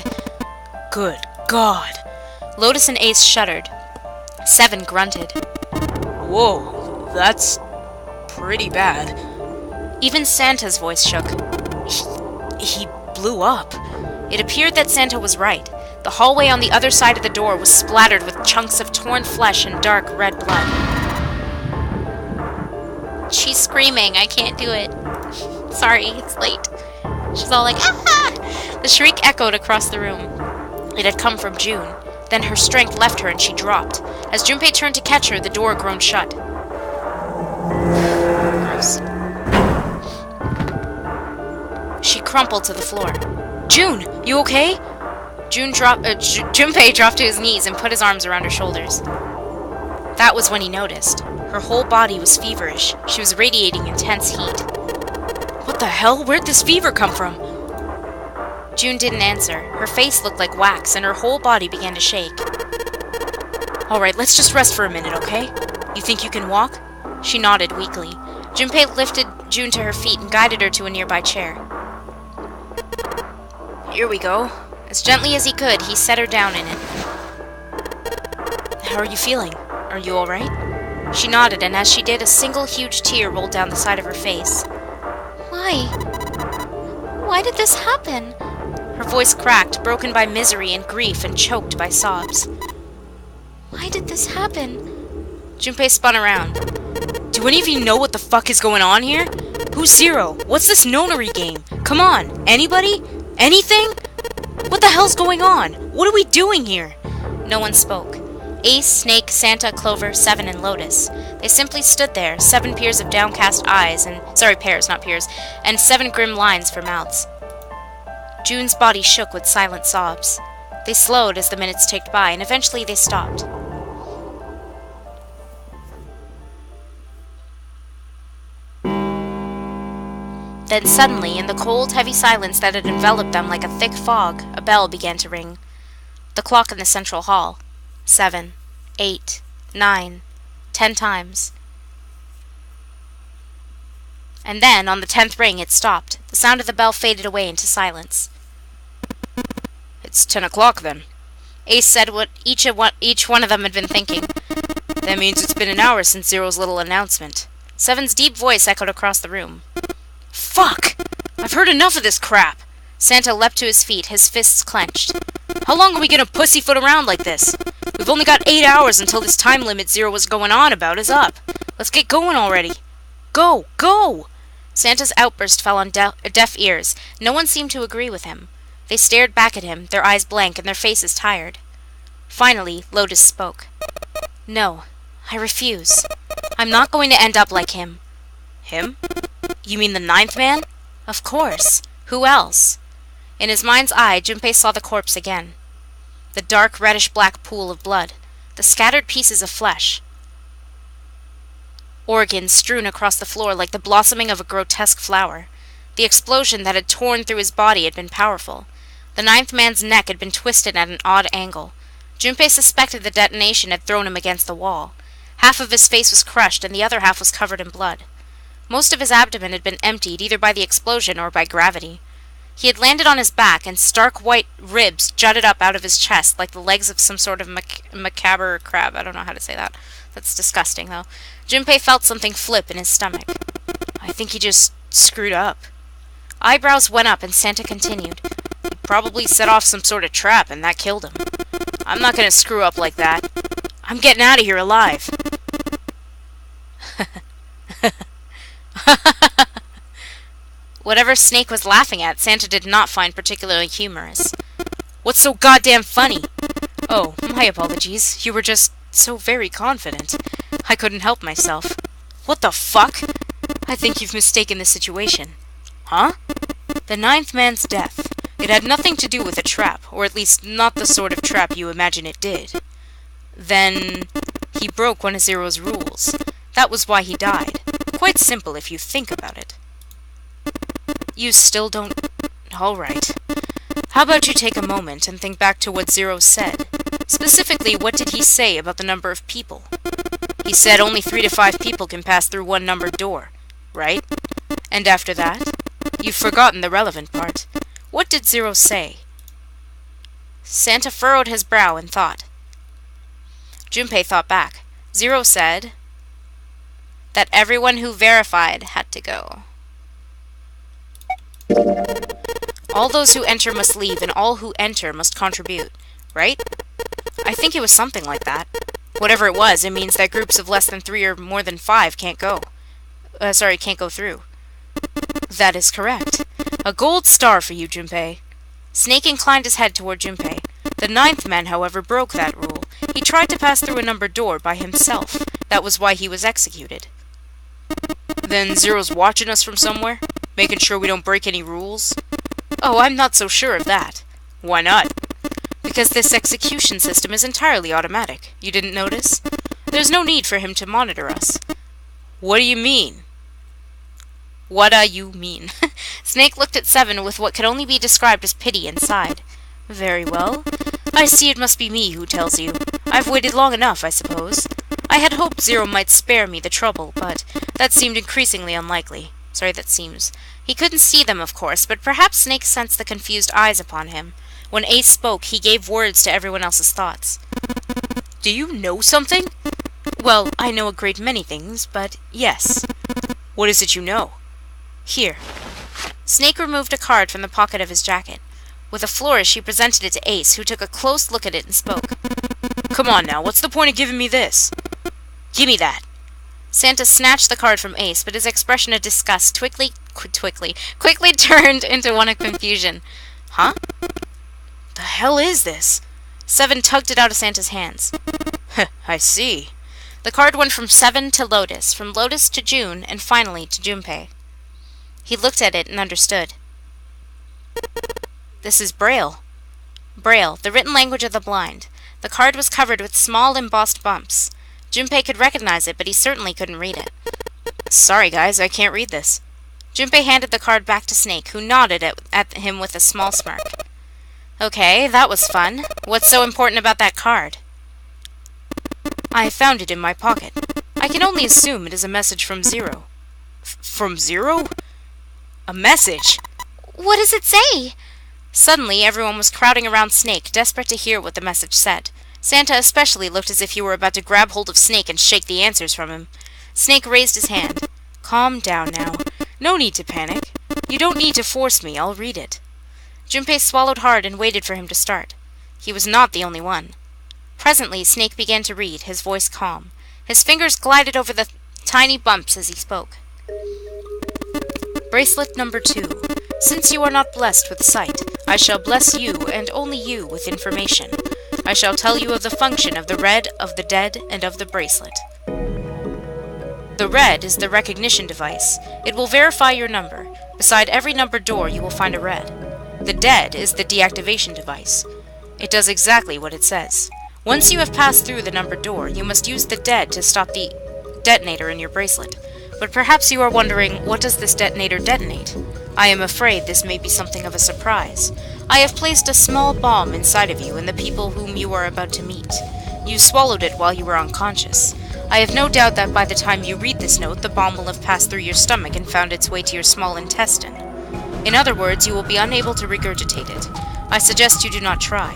Good God. Lotus and Ace shuddered. 7 grunted. Whoa, that's pretty bad. Even Santa's voice shook. He blew up. It appeared that Santa was right. The hallway on the other side of the door was splattered with chunks of torn flesh and dark red blood. She's screaming. I can't do it. Sorry, it's late. She's all like, ah! The shriek echoed across the room. It had come from June. Then her strength left her and she dropped. As Junpei turned to catch her, the door groaned shut. Gross. She crumpled to the floor. June, you okay? Junpei dropped to his knees and put his arms around her shoulders. That was when he noticed. Her whole body was feverish. She was radiating intense heat. What the hell? Where'd this fever come from? June didn't answer. Her face looked like wax, and her whole body began to shake. Alright, let's just rest for a minute, okay? You think you can walk? She nodded weakly. Junpei lifted June to her feet and guided her to a nearby chair. Here we go. As gently as he could, he set her down in it. How are you feeling? Are you alright? She nodded, and as she did, a single huge tear rolled down the side of her face. Why? Why did this happen? Her voice cracked, broken by misery and grief and choked by sobs. Why did this happen? Junpei spun around. Do any of you know what the fuck is going on here? Who's Zero? What's this nonary game? Come on, anybody? Anything? What the hell's going on? What are we doing here? No one spoke. Ace, Snake, Santa, Clover, 7, and Lotus. They simply stood there, 7 pairs of downcast eyes, pairs, not peers, and 7 grim lines for mouths. June's body shook with silent sobs. They slowed as the minutes ticked by, and eventually they stopped. Then suddenly, in the cold, heavy silence that had enveloped them like a thick fog, a bell began to ring. The clock in the central hall. 7, 8, 9, 10 times. And then, on the 10th ring, it stopped. The sound of the bell faded away into silence. It's 10 o'clock then. Ace said what each one of them had been thinking. That means it's been an hour since Zero's little announcement. 7's deep voice echoed across the room. Fuck! I've heard enough of this crap! Santa leapt to his feet, his fists clenched. How long are we gonna pussyfoot around like this? We've only got 8 hours until this time limit Zero was going on about is up. Let's get going already. Go! Go! Santa's outburst fell on deaf ears. No one seemed to agree with him. They stared back at him, their eyes blank and their faces tired. Finally, Lotus spoke. No, I refuse. I'm not going to end up like him. Him? You mean the 9th man? Of course. Who else? In his mind's eye, Junpei saw the corpse again. The dark reddish-black pool of blood. The scattered pieces of flesh. Organs strewn across the floor like the blossoming of a grotesque flower. The explosion that had torn through his body had been powerful. The 9th man's neck had been twisted at an odd angle. Junpei suspected the detonation had thrown him against the wall. Half of his face was crushed and the other half was covered in blood. Most of his abdomen had been emptied either by the explosion or by gravity. He had landed on his back, and stark white ribs jutted up out of his chest like the legs of some sort of macabre crab. I don't know how to say that. That's disgusting, though. Junpei felt something flip in his stomach. I think he just screwed up. Eyebrows went up, and Santa continued. He probably set off some sort of trap, and that killed him. I'm not gonna screw up like that. I'm getting out of here alive. Whatever Snake was laughing at, Santa did not find particularly humorous. What's so goddamn funny? Oh, my apologies. You were just so very confident. I couldn't help myself. What the fuck? I think you've mistaken the situation. Huh? The ninth man's death. It had nothing to do with a trap, or at least not the sort of trap you imagine it did. Then he broke one of Zero's rules. That was why he died. Quite simple if you think about it. You still don't... Alright. How about you take a moment and think back to what Zero said? Specifically, what did he say about the number of people? He said only 3 to 5 people can pass through one numbered door, right? And after that? You've forgotten the relevant part. What did Zero say? Santa furrowed his brow in thought. Junpei thought back. Zero said that everyone who verified had to go. All those who enter must leave, and all who enter must contribute, right? I think it was something like that. Whatever it was, it means that groups of less than 3 or more than 5 can't go. Can't go through. That is correct. A gold star for you, Junpei. Snake inclined his head toward Junpei. The ninth man, however, broke that rule. He tried to pass through a numbered door by himself. That was why he was executed. Then Zero's watching us from somewhere? Making sure we don't break any rules? Oh, I'm not so sure of that. Why not? Because this execution system is entirely automatic. You didn't notice? There's no need for him to monitor us. What do you mean? What you mean? Snake looked at Seven with what could only be described as pity and sighed. Very well. I see it must be me who tells you. I've waited long enough, I suppose. I had hoped Zero might spare me the trouble, but that seemed increasingly unlikely. He couldn't see them, of course, but perhaps Snake sensed the confused eyes upon him. When Ace spoke, he gave words to everyone else's thoughts. Do you know something? Well, I know a great many things, but yes. What is it you know? Here. Snake removed a card from the pocket of his jacket. With a flourish, he presented it to Ace, who took a close look at it and spoke. Come on now, what's the point of giving me this? Gimme that. Santa snatched the card from Ace, but his expression of disgust quickly turned into one of confusion. Huh? The hell is this? Seven tugged it out of Santa's hands. I see. The card went from Seven to Lotus, from Lotus to June, and finally to Junpei. He looked at it and understood. This is Braille. Braille, the written language of the blind. The card was covered with small embossed bumps. Junpei could recognize it, but he certainly couldn't read it. Sorry, guys, I can't read this. Junpei handed the card back to Snake, who nodded at him with a small smirk. Okay, that was fun. What's so important about that card? I found it in my pocket. I can only assume it is a message from Zero. From Zero? A message? What does it say? Suddenly, everyone was crowding around Snake, desperate to hear what the message said. Santa especially looked as if he were about to grab hold of Snake and shake the answers from him. Snake raised his hand. Calm down now. No need to panic. You don't need to force me, I'll read it. Junpei swallowed hard and waited for him to start. He was not the only one. Presently, Snake began to read, his voice calm. His fingers glided over the tiny bumps as he spoke. Bracelet number 2. Since you are not blessed with sight, I shall bless you, and only you, with information. I shall tell you of the function of the red, of the dead, and of the bracelet. The red is the recognition device. It will verify your number. Beside every numbered door, you will find a red. The dead is the deactivation device. It does exactly what it says. Once you have passed through the numbered door, you must use the dead to stop the detonator in your bracelet. But perhaps you are wondering, what does this detonator detonate? I am afraid this may be something of a surprise. I have placed a small bomb inside of you and the people whom you are about to meet. You swallowed it while you were unconscious. I have no doubt that by the time you read this note, the bomb will have passed through your stomach and found its way to your small intestine. In other words, you will be unable to regurgitate it. I suggest you do not try.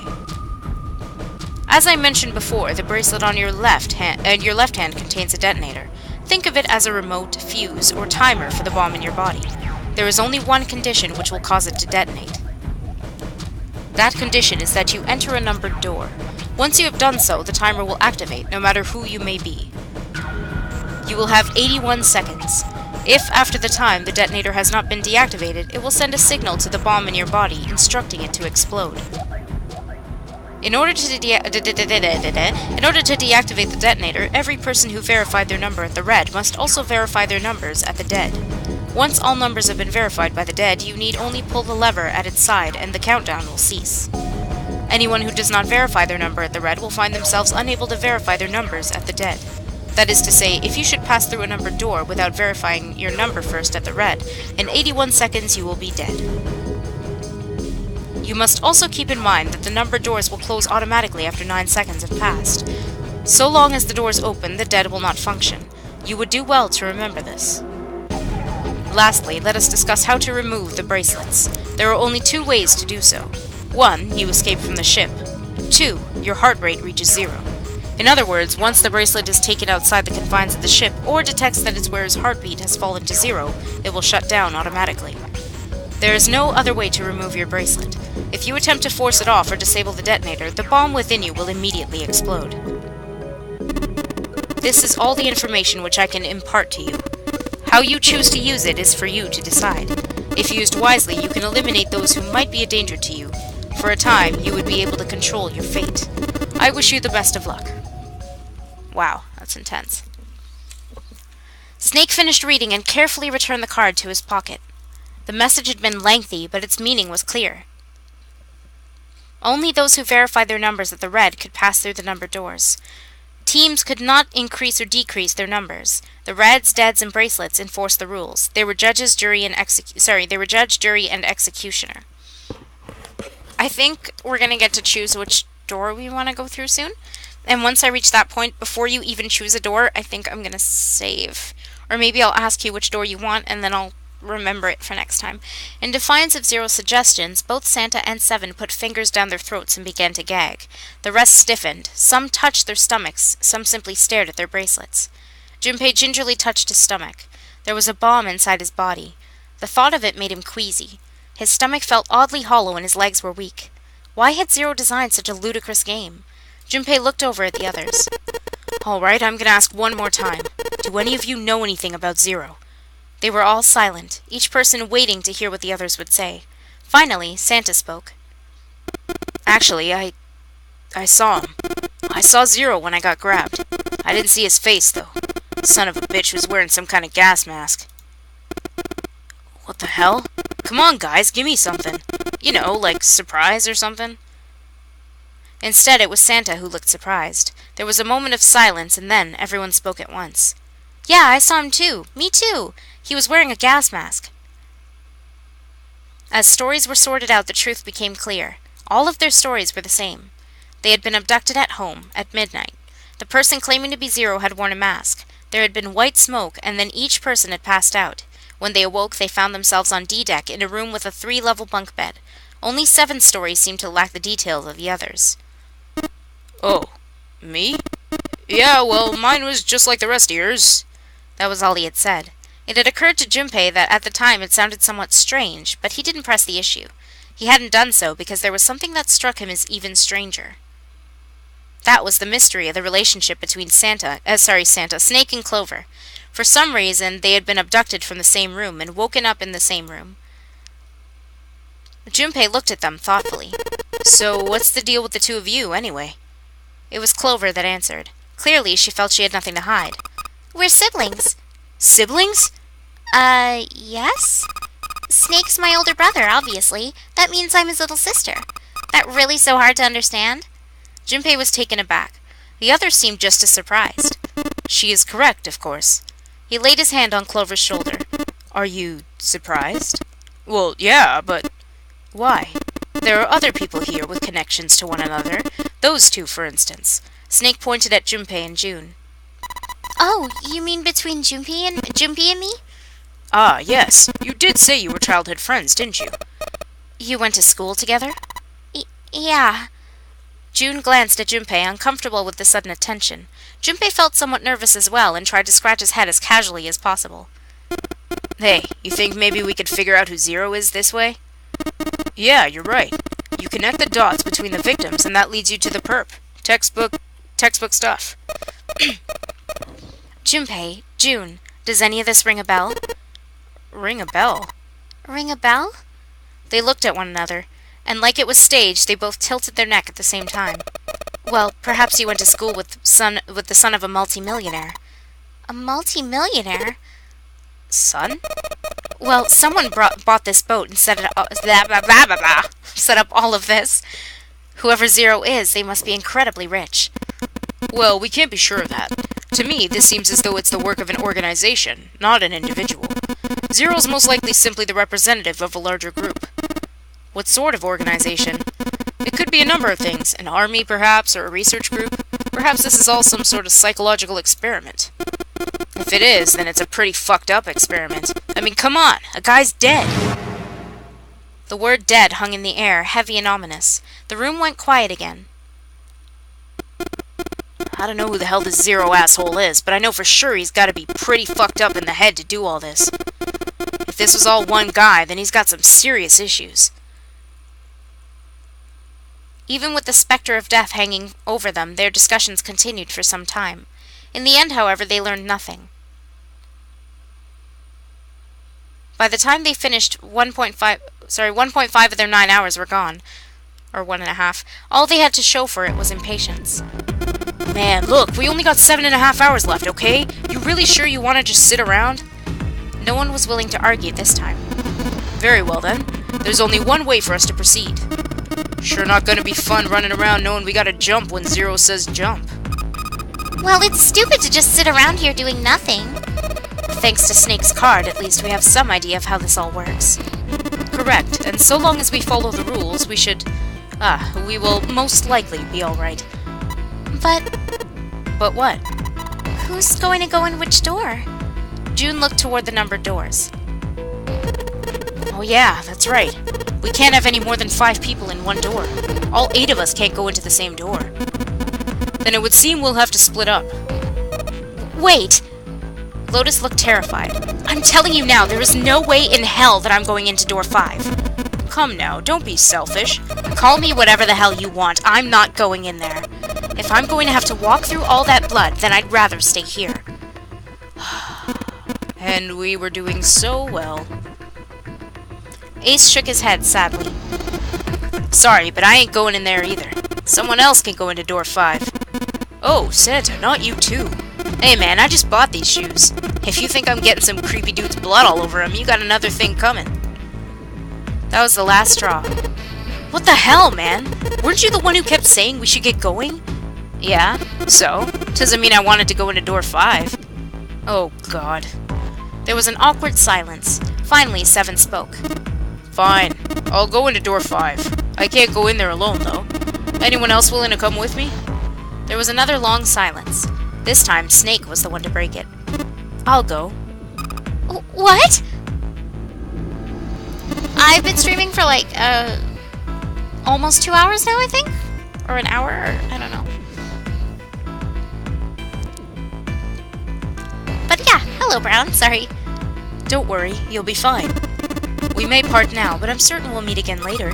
As I mentioned before, the bracelet on your left hand contains a detonator. Think of it as a remote, fuse, or timer for the bomb in your body. There is only one condition which will cause it to detonate. That condition is that you enter a numbered door. Once you have done so, the timer will activate, no matter who you may be. You will have 81 seconds. If, after the time, the detonator has not been deactivated, it will send a signal to the bomb in your body, instructing it to explode. In order to deactivate the detonator, every person who verified their number at the red must also verify their numbers at the dead. Once all numbers have been verified by the dead, you need only pull the lever at its side and the countdown will cease. Anyone who does not verify their number at the red will find themselves unable to verify their numbers at the dead. That is to say, if you should pass through a numbered door without verifying your number first at the red, in 81 seconds you will be dead. You must also keep in mind that the numbered doors will close automatically after 9 seconds have passed. So long as the doors open, the dead will not function. You would do well to remember this. Lastly, let us discuss how to remove the bracelets. There are only 2 ways to do so. 1. You escape from the ship. 2. Your heart rate reaches 0. In other words, once the bracelet is taken outside the confines of the ship or detects that its wearer's heartbeat has fallen to 0, it will shut down automatically. There is no other way to remove your bracelet. If you attempt to force it off or disable the detonator, the bomb within you will immediately explode. This is all the information which I can impart to you. How you choose to use it is for you to decide. If used wisely, you can eliminate those who might be a danger to you. For a time, you would be able to control your fate. I wish you the best of luck. Wow, that's intense. Snake finished reading and carefully returned the card to his pocket. The message had been lengthy, but its meaning was clear. Only those who verified their numbers at the red could pass through the numbered doors. Teams could not increase or decrease their numbers. The Reds, Deads, and Bracelets enforced the rules. They were judge, jury, and executioner. I think we're gonna get to choose which door we want to go through soon. And once I reach that point, before you even choose a door, I think I'm gonna save. Or maybe I'll ask you which door you want, and then I'll remember it for next time. In defiance of Zero's suggestions, both Santa and Seven put fingers down their throats and began to gag. The rest stiffened. Some touched their stomachs, some simply stared at their bracelets. Junpei gingerly touched his stomach. There was a bomb inside his body. The thought of it made him queasy. His stomach felt oddly hollow and his legs were weak. Why had Zero designed such a ludicrous game? Junpei looked over at the others. All right, I'm gonna ask one more time. Do any of you know anything about Zero? They were all silent, each person waiting to hear what the others would say. Finally, Santa spoke. Actually, I saw him. I saw Zero when I got grabbed. I didn't see his face, though. Son of a bitch was wearing some kind of gas mask. What the hell? Come on, guys, give me something. You know, like surprise or something. Instead, it was Santa who looked surprised. There was a moment of silence, and then everyone spoke at once. Yeah, I saw him too. Me too. He was wearing a gas mask. As stories were sorted out, the truth became clear. All of their stories were the same. They had been abducted at home, at midnight. The person claiming to be Zero had worn a mask. There had been white smoke, and then each person had passed out. When they awoke, they found themselves on D-deck in a room with a 3-level bunk bed. Only Seven's story seemed to lack the details of the others. Oh, me? Yeah, well, mine was just like the rest of yours. That was all he had said. It had occurred to Junpei that at the time it sounded somewhat strange, but he didn't press the issue. He hadn't done so because there was something that struck him as even stranger. That was the mystery of the relationship between Snake and Clover. For some reason, they had been abducted from the same room and woken up in the same room. Junpei looked at them thoughtfully. So, what's the deal with the two of you, anyway? It was Clover that answered. Clearly, she felt she had nothing to hide. We're siblings. Siblings? Yes? Snake's my older brother, obviously. That means I'm his little sister. That really so hard to understand? Junpei was taken aback. The others seemed just as surprised. She is correct, of course. He laid his hand on Clover's shoulder. Are you surprised? Well, yeah, but... Why? There are other people here with connections to one another. Those two, for instance. Snake pointed at Junpei and June. Oh, you mean between Junpei and me? Ah, yes. You did say you were childhood friends, didn't you? You went to school together? Yeah. June glanced at Junpei, uncomfortable with the sudden attention. Junpei felt somewhat nervous as well and tried to scratch his head as casually as possible. Hey, you think maybe we could figure out who Zero is this way? Yeah, you're right. You connect the dots between the victims and that leads you to the perp. Textbook stuff. Junpei, June, does any of this ring a bell? Ring a bell? Ring a bell? They looked at one another, and like it was staged, they both tilted their neck at the same time. Well, perhaps you went to school with the son of a multimillionaire. A multi-millionaire? Son? Well, someone bought this boat and set up all of this. Whoever Zero is, they must be incredibly rich. Well, we can't be sure of that. To me, this seems as though it's the work of an organization, not an individual. Zero's most likely simply the representative of a larger group. What sort of organization? It could be a number of things. An army, perhaps, or a research group. Perhaps this is all some sort of psychological experiment. If it is, then it's a pretty fucked up experiment. I mean, come on, a guy's dead. The word dead hung in the air, heavy and ominous. The room went quiet again. I don't know who the hell this Zero asshole is, but I know for sure he's gotta be pretty fucked up in the head to do all this. If this was all one guy, then he's got some serious issues. Even with the specter of death hanging over them, their discussions continued for some time. In the end, however, they learned nothing. By the time they finished 1.5 of their 9 hours were gone. Or 1.5. All they had to show for it was impatience. Man, look, we only got 7.5 hours left, okay? You really sure you want to just sit around? No one was willing to argue this time. Very well then. There's only one way for us to proceed. Sure not gonna be fun running around knowing we gotta jump when Zero says jump. Well, it's stupid to just sit around here doing nothing. Thanks to Snake's card, at least we have some idea of how this all works. Correct, and so long as we follow the rules, we will most likely be alright. But what? who's going to go in which door? June looked toward the numbered doors. Oh yeah, that's right. We can't have any more than 5 people in one door. All 8 of us can't go into the same door. Then it would seem we'll have to split up. Wait! Lotus looked terrified. I'm telling you now, there is no way in hell that I'm going into door 5. Come now, don't be selfish. Call me whatever the hell you want. I'm not going in there. If I'm going to have to walk through all that blood, then I'd rather stay here. And we were doing so well. Ace shook his head sadly. Sorry, but I ain't going in there either. Someone else can go into door 5. Oh, Santa, not you too. Hey man, I just bought these shoes. If you think I'm getting some creepy dude's blood all over them, you got another thing coming. That was the last straw. What the hell, man? Weren't you the one who kept saying we should get going? Yeah, so? Doesn't mean I wanted to go into door 5. Oh, God. There was an awkward silence. Finally, Seven spoke. Fine. I'll go into door 5. I can't go in there alone, though. Anyone else willing to come with me? There was another long silence. This time, Snake was the one to break it. I'll go. What? I've been streaming for like, almost 2 hours now, I think? Or an hour, or I don't know. But yeah, hello Brown, sorry. Don't worry, you'll be fine. We may part now, but I'm certain we'll meet again later.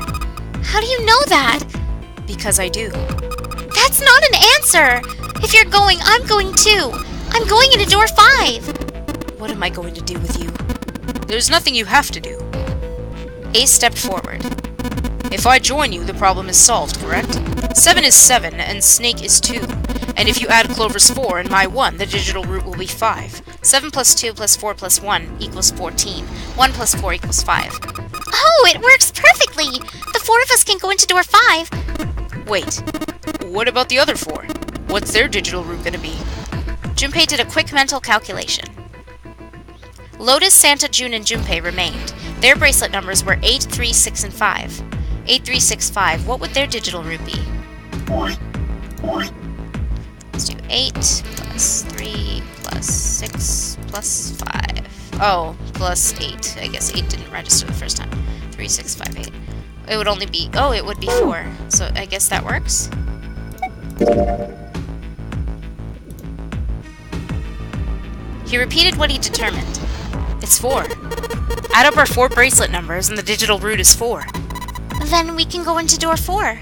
How do you know that? Because I do. That's not an answer! If you're going, I'm going too! I'm going into door 5! What am I going to do with you? There's nothing you have to do. Ace stepped forward. If I join you, the problem is solved, correct? 7 is 7, and Snake is 2. And if you add Clover's 4 and my 1, the digital root will be 5. 7 plus 2 plus 4 plus 1 equals 14. 1 plus 4 equals 5. Oh, it works perfectly! The 4 of us can go into door 5. Wait, what about the other 4? What's their digital root gonna be? Junpei did a quick mental calculation. Lotus, Santa, June, and Junpei remained. Their bracelet numbers were 8, 3, 6, and 5. 8, 3, 6, 5. What would their digital root be? Let's do 8 plus 3 plus 6 plus 5. Oh, plus 8. I guess 8 didn't register the first time. 3, 6, 5, 8. It would only be... Oh, it would be 4. So I guess that works? He repeated what he determined. It's 4. Add up our 4 bracelet numbers and the digital root is 4. Then we can go into door 4.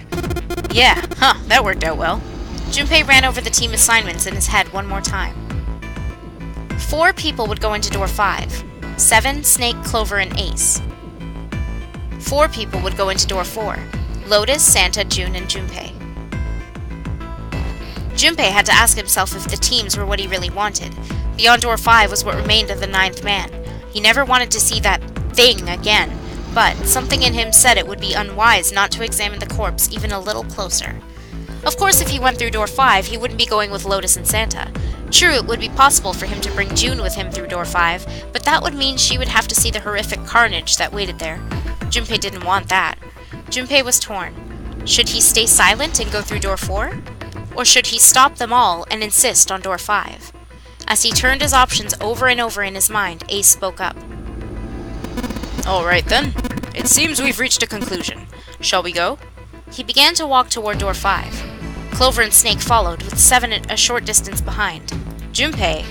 Yeah, that worked out well. Junpei ran over the team assignments in his head one more time. 4 people would go into door 5. 7, Snake, Clover, and Ace. 4 people would go into door 4. Lotus, Santa, June, and Junpei. Junpei had to ask himself if the teams were what he really wanted. Beyond door 5 was what remained of the 9th man. He never wanted to see that thing again, but something in him said it would be unwise not to examine the corpse even a little closer. Of course, if he went through door 5, he wouldn't be going with Lotus and Santa. True, it would be possible for him to bring June with him through door 5, but that would mean she would have to see the horrific carnage that waited there. Junpei didn't want that. Junpei was torn. Should he stay silent and go through door 4? Or should he stop them all and insist on door 5? As he turned his options over and over in his mind, Ace spoke up. Alright then. It seems we've reached a conclusion. Shall we go? He began to walk toward door 5. Clover and Snake followed, with 7 a short distance behind. Junpei.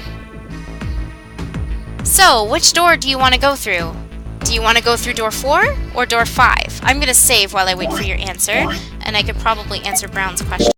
So, which door do you want to go through? Do you want to go through door 4 or door 5? I'm going to save while I wait for your answer, and I could probably answer Brown's question.